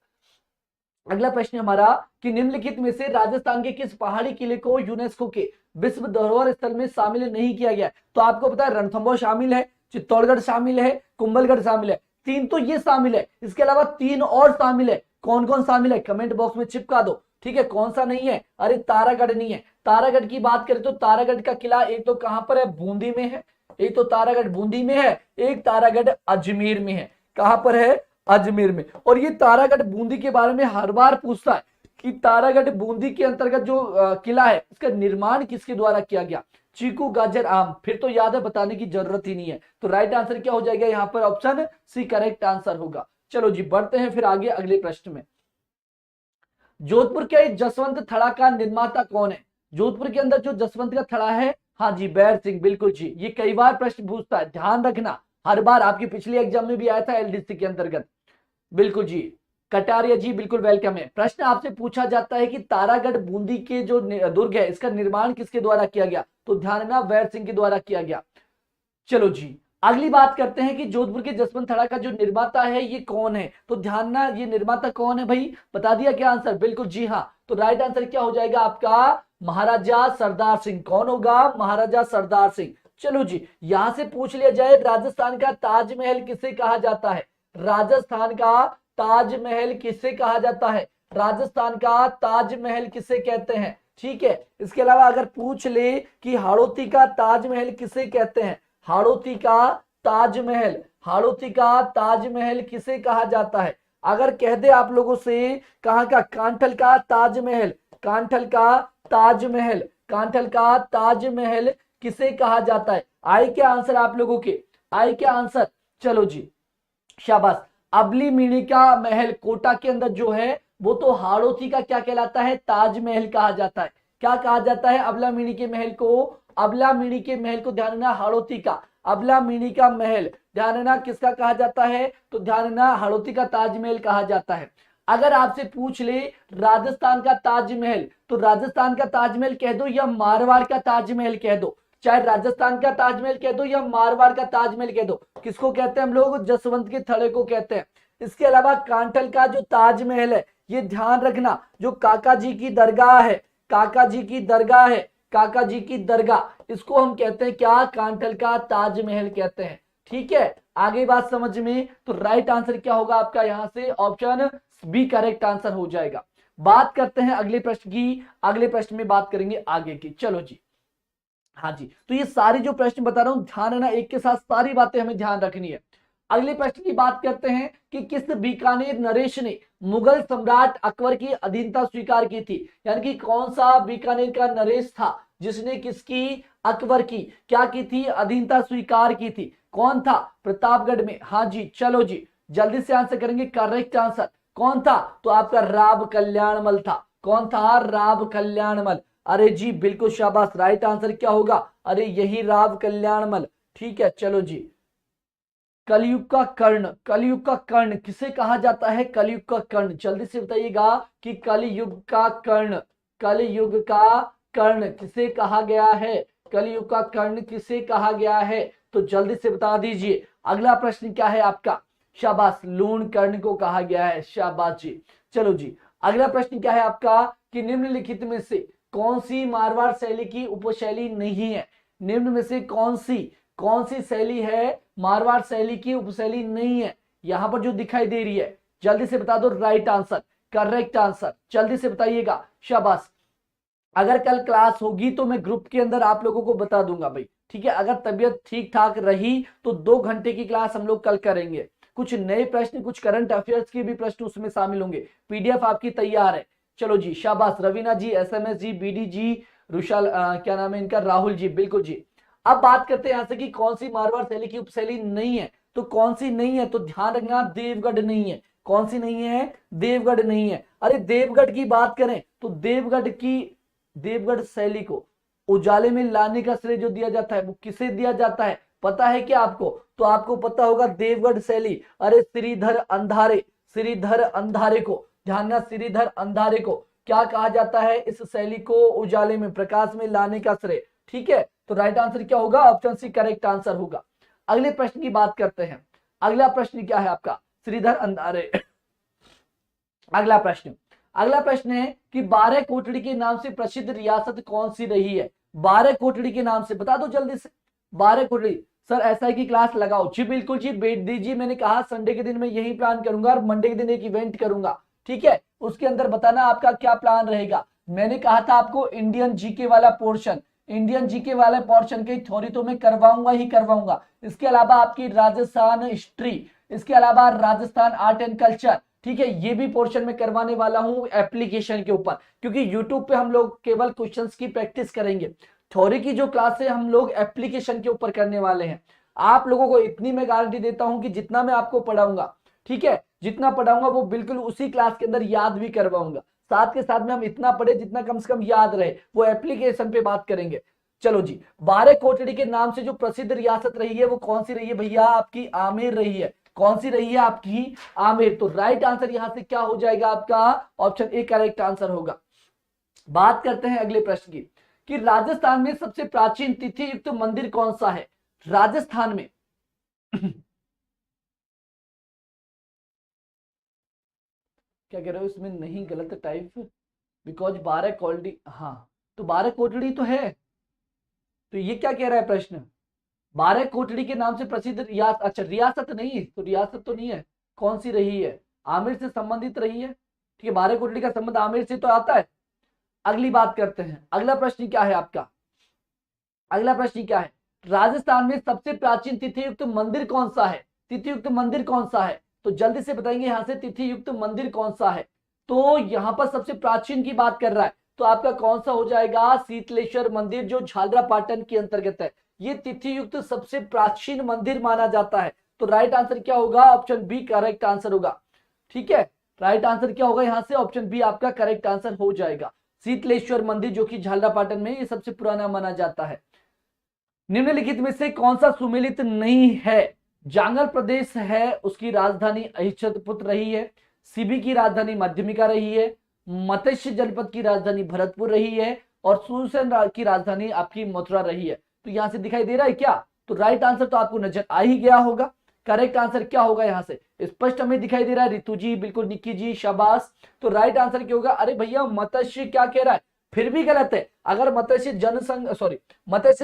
Speaker 1: अगला प्रश्न हमारा कि निम्नलिखित में से राजस्थान के किस पहाड़ी किले को यूनेस्को के विश्व धरोहर स्थल में शामिल नहीं किया गया? तो आपको पता है रणथंभौर शामिल है, चित्तौड़गढ़ शामिल है, कुंभलगढ़ शामिल है, तीन तो ये शामिल है। इसके अलावा तीन और शामिल है। कौन कौन शामिल है? कमेंट बॉक्स में चिपका दो। ठीक है, कौन सा नहीं है? अरे तारागढ़ नहीं है। तारागढ़ की बात करें तो तारागढ़ का किला एक तो कहां पर है? बूंदी में है। एक तो तारागढ़ बूंदी में है, एक तारागढ़ अजमेर में है। कहां पर है? अजमेर में। और ये तारागढ़ बूंदी के बारे में हर बार पूछता है कि तारागढ़ बूंदी के अंतर्गत जो किला है, इसका निर्माण किसके द्वारा किया गया? चीकू, गाजर, आम। फिर तो याद है, बताने की जरूरत ही नहीं है। तो राइट आंसर क्या हो जाएगा यहाँ पर? ऑप्शन सी करेक्ट आंसर होगा। चलो जी बढ़ते हैं फिर आगे अगले प्रश्न में। जोधपुर के जसवंत थड़ा का निर्माता कौन है? जोधपुर के अंदर जो जसवंत का थड़ा है, हाँ जी, बैर सिंह, बिल्कुल जी। ये कई बार प्रश्न पूछता है, ध्यान रखना। हर बार आपकी पिछले एग्जाम में भी आया था एलडीसी के अंतर्गत। बिल्कुल जी, कटारिया जी बिल्कुल वेलकम है। प्रश्न आपसे पूछा जाता है कि तारागढ़ बूंदी के जो दुर्ग है, इसका निर्माण किसके द्वारा किया गया? तो ध्यान रखना, वैर सिंह के द्वारा किया गया। चलो जी अगली बात करते हैं कि जोधपुर के जसवंत थड़ा का जो निर्माता है ये कौन है? तो ध्यान ना, ये निर्माता कौन है भाई? बता दिया क्या आंसर? बिल्कुल जी हाँ। तो राइट आंसर क्या हो जाएगा आपका? महाराजा सरदार सिंह। कौन होगा? महाराजा सरदार सिंह। चलो जी, यहां से पूछ लिया जाए राजस्थान का ताजमहल किसे कहा जाता है? राजस्थान का ताजमहल किसे कहा जाता है? राजस्थान का ताजमहल किसे कहते हैं? ठीक है, इसके अलावा अगर पूछ ले कि हाड़ौती का ताजमहल किसे कहते हैं? हाड़ौती का ताजमहल, हाड़ौती का ताजमहल किसे कहा जाता है? अगर कह दे आप लोगों से कहां का? कांठल का ताजमहल, कांठल का ताजमहल, कांठल का ताजमहल किसे कहा जाता है? आए क्या आंसर आप लोगों के? आए क्या आंसर? चलो जी शाबाश। अबली मिणी का महल कोटा के अंदर जो है, वो तो हाड़ौती का क्या कहलाता है? ताजमहल कहा जाता है। क्या कहा जाता है अबला मिणी के महल को? अबला मिणी के महल को ध्यान रखना, हाड़ौती का अबला मिणी का महल ध्यान रखना किसका कहा जाता है? तो ध्यान रखना, हाड़ौती का ताजमहल कहा जाता है। अगर आपसे पूछ ले राजस्थान का ताजमहल, तो राजस्थान का ताजमहल कह दो या मारवाड़ का ताजमहल कह दो। चाहे राजस्थान का ताजमहल कह दो या मारवाड़ का ताजमहल कह दो, किसको कहते हैं हम लोग? जसवंत के थड़े को कहते हैं। इसके अलावा कांठल का जो ताजमहल है, ये ध्यान रखना, जो काका जी की दरगाह है, काका जी की दरगाह है, काका जी की दरगाह, इसको हम कहते हैं क्या? कांठल का ताजमहल कहते हैं। ठीक है, आगे बात समझ में? तो राइट आंसर क्या होगा आपका? यहां से ऑप्शन बी करेक्ट आंसर हो जाएगा। बात करते हैं अगले प्रश्न की। अगले प्रश्न में बात करेंगे आगे की। चलो जी हाँ जी, तो ये सारी जो प्रश्न बता रहा हूं, ध्यान रखना, एक के साथ सारी बातें हमें ध्यान रखनी है। अगले प्रश्न की बात करते हैं कि किस बीकानेर नरेश ने मुगल सम्राट अकबर की अधीनता स्वीकार की थी? यानी कि कौन सा बीकानेर का नरेश था जिसने किसकी? अकबर की क्या की थी? अधीनता स्वीकार की थी। कौन था? प्रतापगढ़ में। हाँ जी, चलो जी जल्दी से आंसर करेंगे। करेक्ट आंसर कौन था? तो आपका राव कल्याणमल था। कौन था? राव कल्याणमल। अरे जी बिल्कुल शाबाश, राइट आंसर क्या होगा? अरे यही राव कल्याणमल। ठीक है, चलो जी कलयुग का कर्ण, कलयुग का कर्ण किसे कहा जाता है? कलयुग का कर्ण, जल्दी से बताइएगा कि कलयुग का कर्ण, कलयुग का कर्ण किसे कहा गया है? कलयुग का कर्ण किसे कहा गया है? तो जल्दी से बता दीजिए। अगला प्रश्न क्या है आपका? शाबाश, लूण कर्ण को कहा गया है। शाबाश जी। चलो जी, अगला प्रश्न क्या है आपका कि निम्नलिखित में से कौन सी मारवाड़ शैली की उपशैली नहीं है? निम्न में से कौन सी शैली है मारवाड़ शैली की उपशैली नहीं है? यहां पर जो दिखाई दे रही है, जल्दी से बता दो राइट आंसर, करेक्ट आंसर, जल्दी से बताइएगा। शाबाश। अगर कल क्लास होगी तो मैं ग्रुप के अंदर आप लोगों को बता दूंगा भाई, ठीक है। अगर तबीयत ठीक ठाक रही तो 2 घंटे की क्लास हम लोग कल करेंगे। कुछ नए प्रश्न, कुछ करंट अफेयर्स के भी प्रश्न उसमें शामिल होंगे। पीडीएफ आपकी तैयार है। चलो जी, शाबाश। रवीना जी, एसएमएस जी, बीडी जी, रुशाल, क्या नाम है इनका, राहुल जी, बिल्कुल जी। अब बात करते हैं यहां से कि कौन सी मारवाड़ शैली की उपशैली नहीं है। तो कौन सी नहीं है? तो ध्यान रखना, देवगढ़ नहीं है। कौन सी नहीं है? देवगढ़ नहीं है। अरे देवगढ़ की बात करें तो देवगढ़ शैली को उजाले में लाने का श्रेय जो दिया जाता है वो किसे दिया जाता है? पता है क्या आपको? तो आपको पता होगा देवगढ़ शैली। अरे श्रीधर अंधारे को, ध्यान रखना, श्रीधर अंधारे को क्या कहा जाता है? इस शैली को उजाले में, प्रकाश में लाने का श्रेय। ठीक है, तो राइट आंसर क्या होगा? ऑप्शन सी करेक्ट आंसर होगा। अगले प्रश्न की बात करते हैं। अगला प्रश्न क्या है आपका? श्रीधर अंधारे। अगला प्रश्न है कि 12 कोटड़ी के नाम से प्रसिद्ध रियासत कौन सी रही है? 12 कोटड़ी के नाम से बता दो जल्दी से। 12 कोटड़ी। सर ऐसा है कि क्लास लगाओ जी, बिल्कुल जी, बैठ दीजिए। मैंने कहा संडे के दिन मैं यही प्लान करूंगा और मंडे के दिन एक इवेंट करूंगा, ठीक है। उसके अंदर बताना आपका क्या प्लान रहेगा। मैंने कहा था आपको इंडियन जीके वाला पोर्शन की थ्योरी तो मैं करवाऊंगा ही करवाऊंगा। इसके अलावा आपकी राजस्थान हिस्ट्री, इसके अलावा राजस्थान आर्ट एंड कल्चर, ठीक है, ये भी पोर्शन में करवाने वाला हूं एप्लीकेशन के ऊपर, क्योंकि यूट्यूब पे हम लोग केवल क्वेश्चंस की प्रैक्टिस करेंगे। थ्योरी की जो क्लास है हम लोग एप्लीकेशन के ऊपर करने वाले हैं। आप लोगों को इतनी मैं गारंटी देता हूं कि जितना मैं आपको पढ़ाऊंगा, ठीक है, जितना पढ़ाऊंगा वो बिल्कुल उसी क्लास के अंदर याद भी करवाऊंगा। साथ के साथ में हम इतना पढ़े जितना कम से कम याद रहे, वो एप्लीकेशन पे बात करेंगे। चलो जी, 12 कोटड़ी के नाम से जो प्रसिद्ध रियासत रही है वो कौन सी रही है भैया? आपकी आमेर रही है। कौन सी रही है? आपकी आमेर। तो राइट आंसर यहां से क्या हो जाएगा आपका? ऑप्शन ए करेक्ट आंसर होगा। बात करते हैं अगले प्रश्न की कि राजस्थान में सबसे प्राचीन तिथि युक्त मंदिर कौन सा है? राजस्थान में क्या कह रहे हो इसमें? नहीं, गलत टाइप, बिकॉज 12 कोटड़ी, हाँ तो 12 कोटड़ी तो है। तो ये क्या कह रहा है प्रश्न? 12 कोटड़ी के नाम से प्रसिद्ध रियासत, अच्छा रियासत नहीं, तो रियासत तो नहीं है। कौन सी रही है? आमिर से संबंधित रही है, ठीक है। 12 कोटड़ी का संबंध आमिर से तो आता है। अगली बात करते हैं। अगला प्रश्न क्या है आपका? अगला प्रश्न क्या है? राजस्थान में सबसे प्राचीन तिथि युक्त मंदिर कौन सा है? तिथि युक्त मंदिर कौन सा है? तो जल्दी से बताएंगे यहां से, तिथि युक्त मंदिर कौन सा है? तो यहां पर सबसे प्राचीन की बात कर रहा है, तो आपका कौन सा हो जाएगा? शीतलेश्वर मंदिर, जो झालरापाटन के अंतर्गत है। ये तिथि युक्त सबसे प्राचीन मंदिर माना जाता है। तो राइट आंसर क्या होगा? ऑप्शन बी करेक्ट आंसर होगा, ठीक है। राइट आंसर क्या होगा यहां से? ऑप्शन बी आपका करेक्ट आंसर हो जाएगा। शीतलेश्वर मंदिर जो कि झालरापाटन में, ये सबसे पुराना माना जाता है। निम्नलिखित में से कौन सा सुमेलित नहीं है? जांगल प्रदेश है, उसकी राजधानी अहिच्छत्रपुर रही है। सीबी की राजधानी मध्यमिका रही है। मत्स्य जनपद की राजधानी भरतपुर रही है। और सुरसेन की राजधानी आपकी मथुरा रही है। तो यहां से दिखाई दे रहा है क्या? तो राइट आंसर तो आपको नजर आ ही गया होगा। करेक्ट आंसर क्या होगा यहां से? स्पष्ट हमें दिखाई दे रहा है। रितु जी बिल्कुल, निक्की जी शाबाश। तो राइट आंसर क्या होगा? अरे भैया मत्स्य क्या कह रहा है? फिर भी गलत है। अगर मत्स्य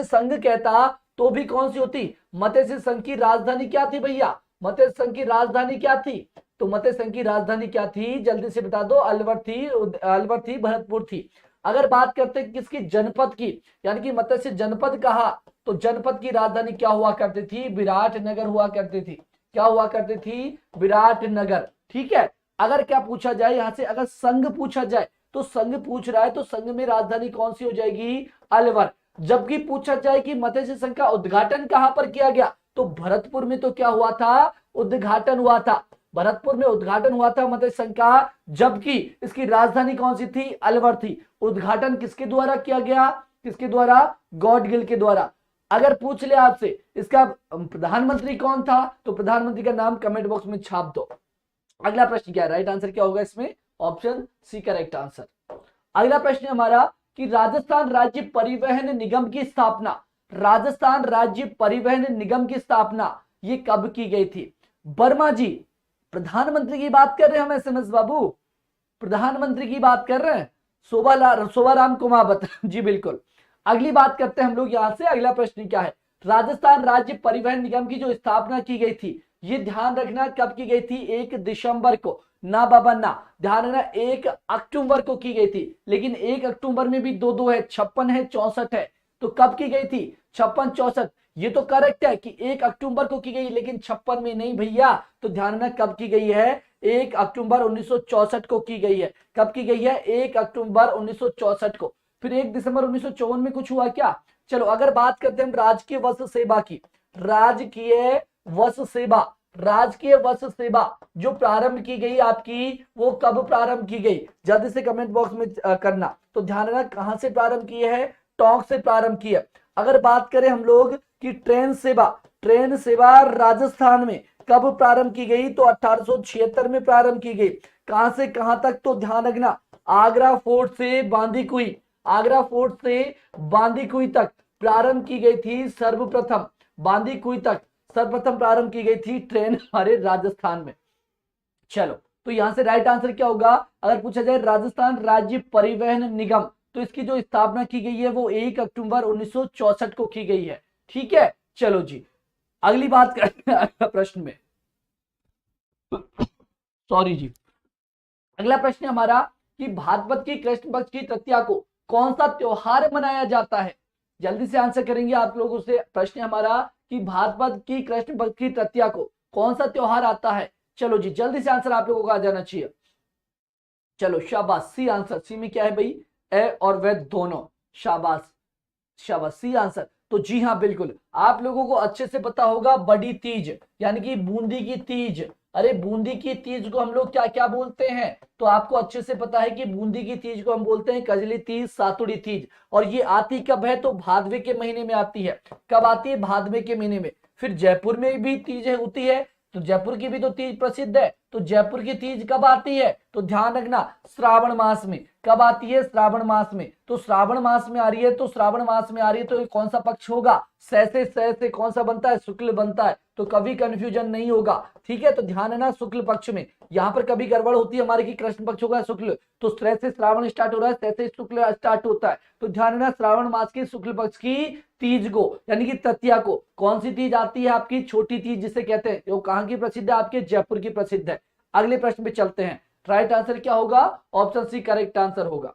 Speaker 1: संघ कहता तो भी कौन सी होती? मत्स्य संघ की राजधानी क्या थी भैया? मत्स्य संघ की राजधानी क्या थी? तो मत्स्य संघ की राजधानी क्या थी? जल्दी से बता दो। अलवर थी, भरतपुर थी। अगर बात करते किसकी? जनपद की, यानी कि मत्स्य जनपद कहा तो जनपद की राजधानी क्या हुआ करती थी? विराटनगर हुआ करती थी। क्या हुआ करती थी? विराटनगर, ठीक है। अगर क्या पूछा जाए यहां से, अगर संघ पूछा जाए, तो संघ पूछ रहा है तो संघ में राजधानी कौन सी हो जाएगी? अलवर। जबकि पूछा जाए कि मत्स्य संघ का उद्घाटन कहां पर किया गया, तो भरतपुर में तो क्या हुआ था? उद्घाटन हुआ था। भरतपुर में उद्घाटन हुआ था मत्स्य संघ का, जबकि इसकी राजधानी कौन सी थी? अलवर थी। उद्घाटन किसके द्वारा किया गया? किसके द्वारा? गॉडगिल के द्वारा। अगर पूछ ले आपसे इसका प्रधानमंत्री कौन था, तो प्रधानमंत्री का नाम कमेंट बॉक्स में छाप दो। अगला प्रश्न क्या है? राइट आंसर क्या होगा इसमें? Option C correct answer. अगला प्रश्न है हमारा कि राजस्थान राज्य परिवहन निगम की स्थापना, राजस्थान राज्य परिवहन निगम की स्थापना ये कब की गई थी? वर्मा जी, प्रधानमंत्री की बात कर रहे हैं हम SMS बाबू, प्रधानमंत्री की बात कर रहे हैं, शोभाराम कुमावत जी बिल्कुल। अगली बात करते हैं हम लोग यहां से, अगला प्रश्न क्या है, राजस्थान राज्य परिवहन निगम की जो स्थापना की गई थी, ये ध्यान रखना कब की गई थी? 1 दिसंबर को, ना बाबा ना, ध्यान रखना 1 अक्टूबर को की गई थी। लेकिन 1 अक्टूबर में भी दो है, 56 है, 64 है, तो कब की गई थी? 56 64, ये तो करेक्ट है कि 1 अक्टूबर को की गई, लेकिन 56 में नहीं भैया। तो ध्यान रखना कब की गई है? 1 अक्टूबर 1964 को की गई है। कब की गई है? 1 अक्टूबर 1964 को। फिर 1 दिसंबर 1954 में कुछ हुआ क्या? चलो अगर बात करते हैं हम राजकीय वस्तु सेवा की, राजकीय वस्तु सेवा, राजकीय वस्तु सेवा जो प्रारंभ की गई आपकी, वो कब प्रारंभ की गई? जल्दी से कमेंट बॉक्स में करना। तो ध्यान रखना कहां से प्रारंभ की है? टोंक से प्रारंभ की है। अगर बात करें हम लोग कि ट्रेन सेवा, ट्रेन सेवा राजस्थान में कब प्रारंभ की गई? तो 1876 में प्रारंभ की गई। कहां से कहां तक? तो ध्यान रखना आगरा फोर्ट से बांदीकुई, आगरा फोर्ट से बांदीकुई तक प्रारंभ की गई थी सर्वप्रथम, बांदीकुई तक सर्वप्रथम प्रारंभ की गई थी ट्रेन हमारे राजस्थान में। चलो तो यहां से राइट आंसर क्या होगा? अगर पूछा जाए राजस्थान राज्य परिवहन निगम, तो इसकी जो स्थापना की गई है वो 1 अक्टूबर 1964 को की गई है। ठीक है, चलो जी अगली बात करते हैं अगला प्रश्न में, सॉरी जी। अगला प्रश्न हमारा कि भाद्रपद की कृष्ण पक्ष की तृतीया को कौन सा त्योहार मनाया जाता है? जल्दी से आंसर करेंगे आप लोगों से। प्रश्न हमारा कि भाद्रपद की कृष्ण पक्ष की तृतीया को कौन सा त्योहार आता है? चलो जी जल्दी से आंसर आप लोगों को आ जाना चाहिए। चलो शाबाश, सी आंसर। सी में क्या है भाई? ए और वे दोनों। शाबाश शाबाश, सी आंसर। तो जी हाँ बिल्कुल, आप लोगों को अच्छे से पता होगा बड़ी तीज यानी कि बूंदी की तीज। अरे बूंदी की तीज को हम लोग क्या क्या बोलते हैं? तो आपको अच्छे से पता है कि बूंदी की तीज को हम बोलते हैं कजली तीज, सातुड़ी तीज। और ये आती कब है? तो भादवे के महीने में आती है। कब आती है? भादवे के महीने में। फिर जयपुर में भी तीज होती है, तो जयपुर की भी तो तीज प्रसिद्ध है। तो जयपुर की तीज कब आती है? तो ध्यान रखना श्रावण मास में। कब आती है? श्रावण मास में। तो श्रावण मास में आ रही है, तो श्रावण मास में आ रही है, तो ये कौन सा पक्ष होगा? से कौन सा बनता है? शुक्ल बनता है। तो कभी कंफ्यूजन नहीं होगा। ठीक है, तो ध्यान है ना शुक्ल पक्ष में। यहाँ पर कभी गड़बड़ होती है हमारे की कृष्ण पक्ष होगा शुक्ल, तो से श्रावण स्टार्ट हो रहा है, से शुक्ल स्टार्ट होता है। तो ध्यान है ना श्रावण मास की शुक्ल पक्ष की तीज को यानी कि तृतीया को कौन सी तीज आती है? आपकी छोटी तीज जिसे कहते हैं। वो कहाँ की प्रसिद्ध है? आपके जयपुर की प्रसिद्ध है। अगले प्रश्न पे चलते हैं। राइट आंसर क्या होगा? ऑप्शन सी करेक्ट आंसर होगा।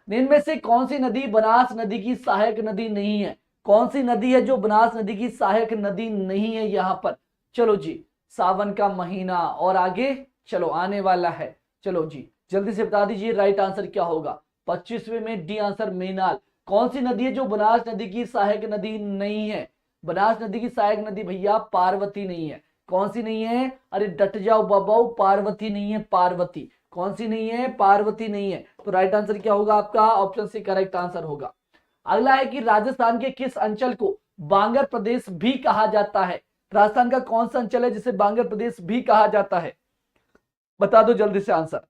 Speaker 1: इनमें से कौन सी नदी बनास नदी की सहायक नदी नहीं है? कौन सी नदी है जो बनास नदी की सहायक नदी नहीं है यहां पर? चलो जी, सावन का महीना और आगे चलो आने वाला है। चलो जी जल्दी से बता दीजिए राइट आंसर क्या होगा। 25वें में डी आंसर मेनाल। कौन सी नदी है जो बनास नदी की सहायक नदी नहीं है? बनास नदी की सहायक नदी भैया पार्वती नहीं है। कौन सी नहीं है? अरे डट जाओ बाबाओ, पार्वती नहीं है, पार्वती। कौन सी नहीं है? पार्वती नहीं है। तो राइट आंसर क्या होगा आपका? ऑप्शन सी करेक्ट आंसर होगा। अगला है कि राजस्थान के किस अंचल को बांगर प्रदेश भी कहा जाता है? राजस्थान का कौन सा अंचल है जिसे बांगर प्रदेश भी कहा जाता है? बता दो जल्दी से आंसर।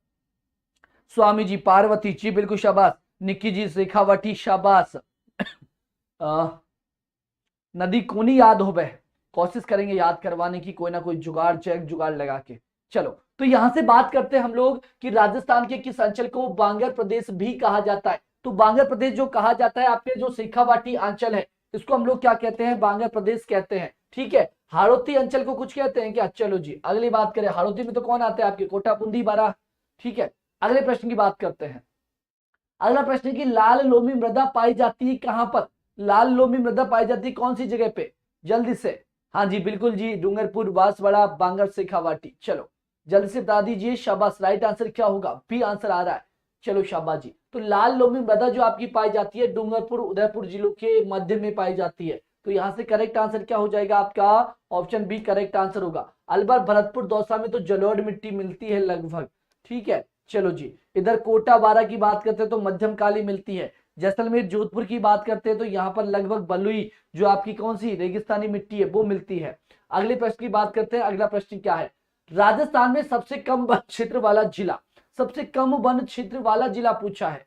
Speaker 1: स्वामी जी, पार्वती जी बिल्कुल शाबाश। निक्की जी, शेखावटी शाबाश। नदी कोनी याद हो बे, कोशिश करेंगे याद करवाने की, कोई ना कोई जुगाड़ चेक जुगाड़ लगा के। चलो तो यहां से बात करते हैं हम लोग कि राजस्थान के किस अंचल को बांगर प्रदेश भी कहा जाता है? तो बांगर प्रदेश जो कहा जाता है आपके जो शेखावाटी अंचल है, इसको हम लोग क्या कहते हैं? बांगर प्रदेश कहते हैं। ठीक है, हाड़ौती अंचल को कुछ कहते हैं क्या? चलो जी अगली बात करें। हाड़ौती में तो कौन आते हैं आपके? कोटा, बूंदी, बारा। ठीक है, अगले प्रश्न की बात करते हैं। अगला प्रश्न है कि लाल लोमी मृदा पाई जाती है कहां पर? लाल लोमी मृदा पाई जाती है कौन सी जगह पे? जल्दी से। हाँ जी बिल्कुल जी, डूंगरपुर, बांसवाड़ा, बांगर, शेखावाटी। चलो जल्दी से बता दीजिए। शाबाश, राइट आंसर क्या होगा? बी आंसर आ रहा है। चलो शाबाश जी। तो लाल लोमी मृदा जो आपकी पाई जाती है डूंगरपुर, उदयपुर जिलों के मध्य में पाई जाती है। तो यहां से करेक्ट आंसर क्या हो जाएगा आपका? ऑप्शन बी करेक्ट आंसर होगा। अलवर, भरतपुर, दौसा में तो जलोढ़ मिट्टी मिलती है लगभग। ठीक है, चलो जी। इधर कोटा, बारा की बात करते हैं तो मध्यम काली मिलती है। जैसलमेर, जोधपुर की बात करते हैं तो यहाँ पर लगभग बलुई जो आपकी कौन सी रेगिस्तानी मिट्टी है वो मिलती है। अगले प्रश्न की बात करते हैं। अगला प्रश्न क्या है? राजस्थान में सबसे कम वन क्षेत्र वाला जिला, सबसे कम वन क्षेत्र वाला जिला पूछा है,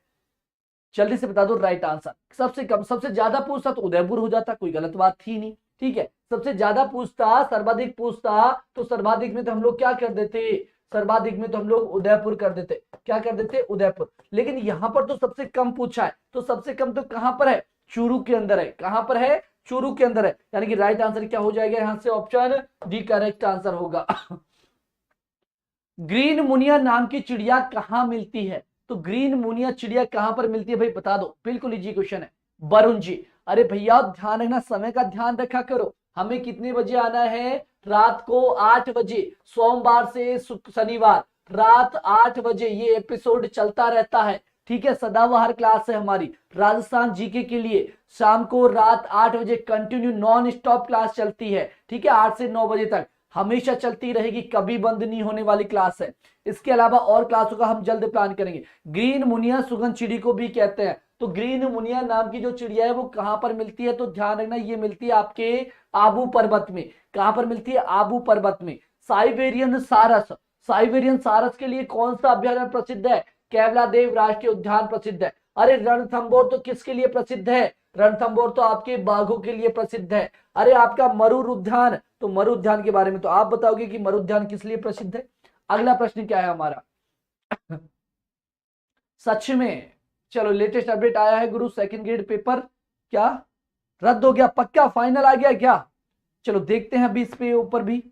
Speaker 1: जल्दी से बता दो राइट आंसर। सबसे कम, सबसे ज्यादा पूछता तो उदयपुर हो जाता, कोई गलत बात थी नहीं, ठीक है। सबसे ज्यादा पूछता, सर्वाधिक पूछता तो सर्वाधिक में तो हम लोग क्या कर देते, सर्वाधिक में तो हम लोग उदयपुर कर देते, क्या कर देते, उदयपुर। लेकिन यहां पर तो सबसे कम पूछा है, तो सबसे कम तो कहां पर है, चूरू के अंदर है। कहां पर है, चूरू के अंदर है, यानी कि राइट आंसर क्या हो जाएगा यहां से, ऑप्शन डी करेक्ट आंसर होगा। ग्रीन मुनिया नाम की चिड़िया कहां मिलती है, तो ग्रीन मुनिया चिड़िया कहां पर मिलती है भाई बता दो, बिल्कुल इजी क्वेश्चन है, वरुण जी। अरे भैया ध्यान रखना, समय का ध्यान रखा करो, हमें कितने बजे आना है, रात को 8 बजे, सोमवार से शनिवार रात 8 बजे ये एपिसोड चलता रहता है, ठीक है। सदाबहार क्लास है हमारी राजस्थान जीके के लिए, शाम को रात 8 बजे कंटिन्यू नॉन स्टॉप क्लास चलती है, ठीक है, 8 से 9 बजे तक हमेशा चलती रहेगी, कभी बंद नहीं होने वाली क्लास है। इसके अलावा और क्लासों का हम जल्द प्लान करेंगे। ग्रीन मुनिया सुगंध चिड़ी को भी कहते हैं, तो ग्रीन मुनिया नाम की जो चिड़िया है वो कहां पर मिलती है, तो ध्यान रखना ये मिलती है आपके आबू पर्वत में। कहां पर मिलती है, आबू पर्वत में। साइबेरियन सारस, साइबेरियन सारस के लिए कौन सा अभ्यारण्य प्रसिद्ध है, केवलादेव राष्ट्रीय उद्यान प्रसिद्ध है। अरे रणथंबोर तो किसके लिए प्रसिद्ध है, रणथंबोर तो आपके बाघों के लिए प्रसिद्ध है। अरे आपका मरूर उद्यान, तो मरूर उद्यान के बारे में तो आप बताओगे कि मरूर उद्यान किस लिए प्रसिद्ध है। अगला प्रश्न क्या है हमारा, सच में चलो लेटेस्ट अपडेट आया है गुरु, सेकंड ग्रेड पेपर क्या रद्द हो गया, पक्का फाइनल आ गया क्या, चलो देखते हैं अभी इस पे ऊपर भी।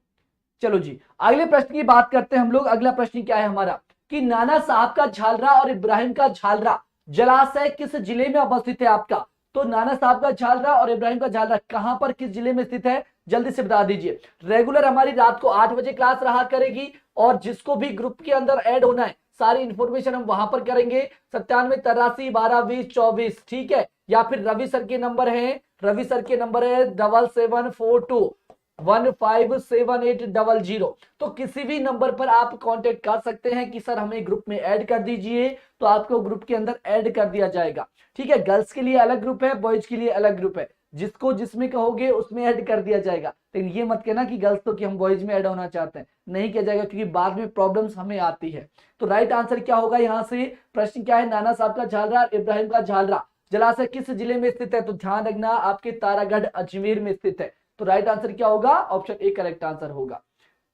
Speaker 1: चलो जी अगले प्रश्न की बात करते हैं हम लोग। अगला प्रश्न क्या है हमारा कि नाना साहब का झालरा और इब्राहिम का झालरा जलाशय किस जिले में अवस्थित है आपका, तो नाना साहब का झालरा और इब्राहिम का झालरा कहां पर किस जिले में स्थित है, जल्दी से बता दीजिए। रेगुलर हमारी रात को 8 बजे क्लास रहा करेगी, और जिसको भी ग्रुप के अंदर ऐड होना है सारी इंफॉर्मेशन हम वहां पर करेंगे, 97831224, ठीक है। या फिर रवि सर के नंबर है, रवि सर के नंबर है 7742157800, तो किसी भी नंबर पर आप कांटेक्ट कर सकते हैं कि सर हमें ग्रुप में ऐड कर दीजिए, तो आपको ग्रुप के अंदर ऐड कर दिया जाएगा, ठीक है। गर्ल्स के लिए अलग ग्रुप है, बॉयज के लिए अलग ग्रुप है, जिसको जिसमें कहोगे उसमें ऐड कर दिया जाएगा। लेकिन ये मत कहना कि गर्ल्स तो कि हम बॉयज में ऐड होना चाहते हैं, नहीं किया जाएगा, क्योंकि बाद में प्रॉब्लम्स हमें आती है। तो राइट आंसर क्या होगा यहाँ से, प्रश्न क्या है, नाना साहब का झालरा इब्राहिम का झालरा जलाशय किस जिले में स्थित है, तो ध्यान रखना आपके तारागढ़ अजमेर में स्थित है। तो राइट आंसर क्या होगा, ऑप्शन ए करेक्ट आंसर होगा।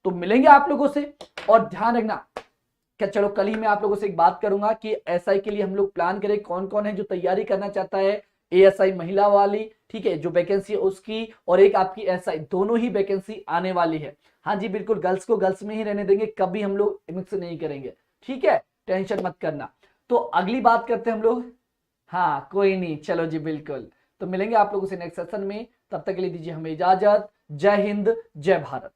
Speaker 1: तो मिलेंगे आप लोगों से, और ध्यान रखना क्या, चलो कल ही मैं आप लोगों से एक बात करूंगा कि एसआई के लिए हम लोग प्लान करें, कौन कौन है जो तैयारी करना चाहता है, एएसआई महिला वाली, ठीक है, जो वैकेंसी है उसकी, और एक आपकी एसआई, दोनों ही वैकेंसी आने वाली है। हाँ जी बिल्कुल, गर्ल्स को गर्ल्स में ही रहने देंगे, कभी हम लोग मिक्स नहीं करेंगे, ठीक है, टेंशन मत करना। तो अगली बात करते हैं हम लोग, हाँ कोई नहीं, चलो जी बिल्कुल। तो मिलेंगे आप लोगों से नेक्स्ट सेशन में, तब तक के लिए दीजिए हमें इजाजत। जय हिंद, जय भारत।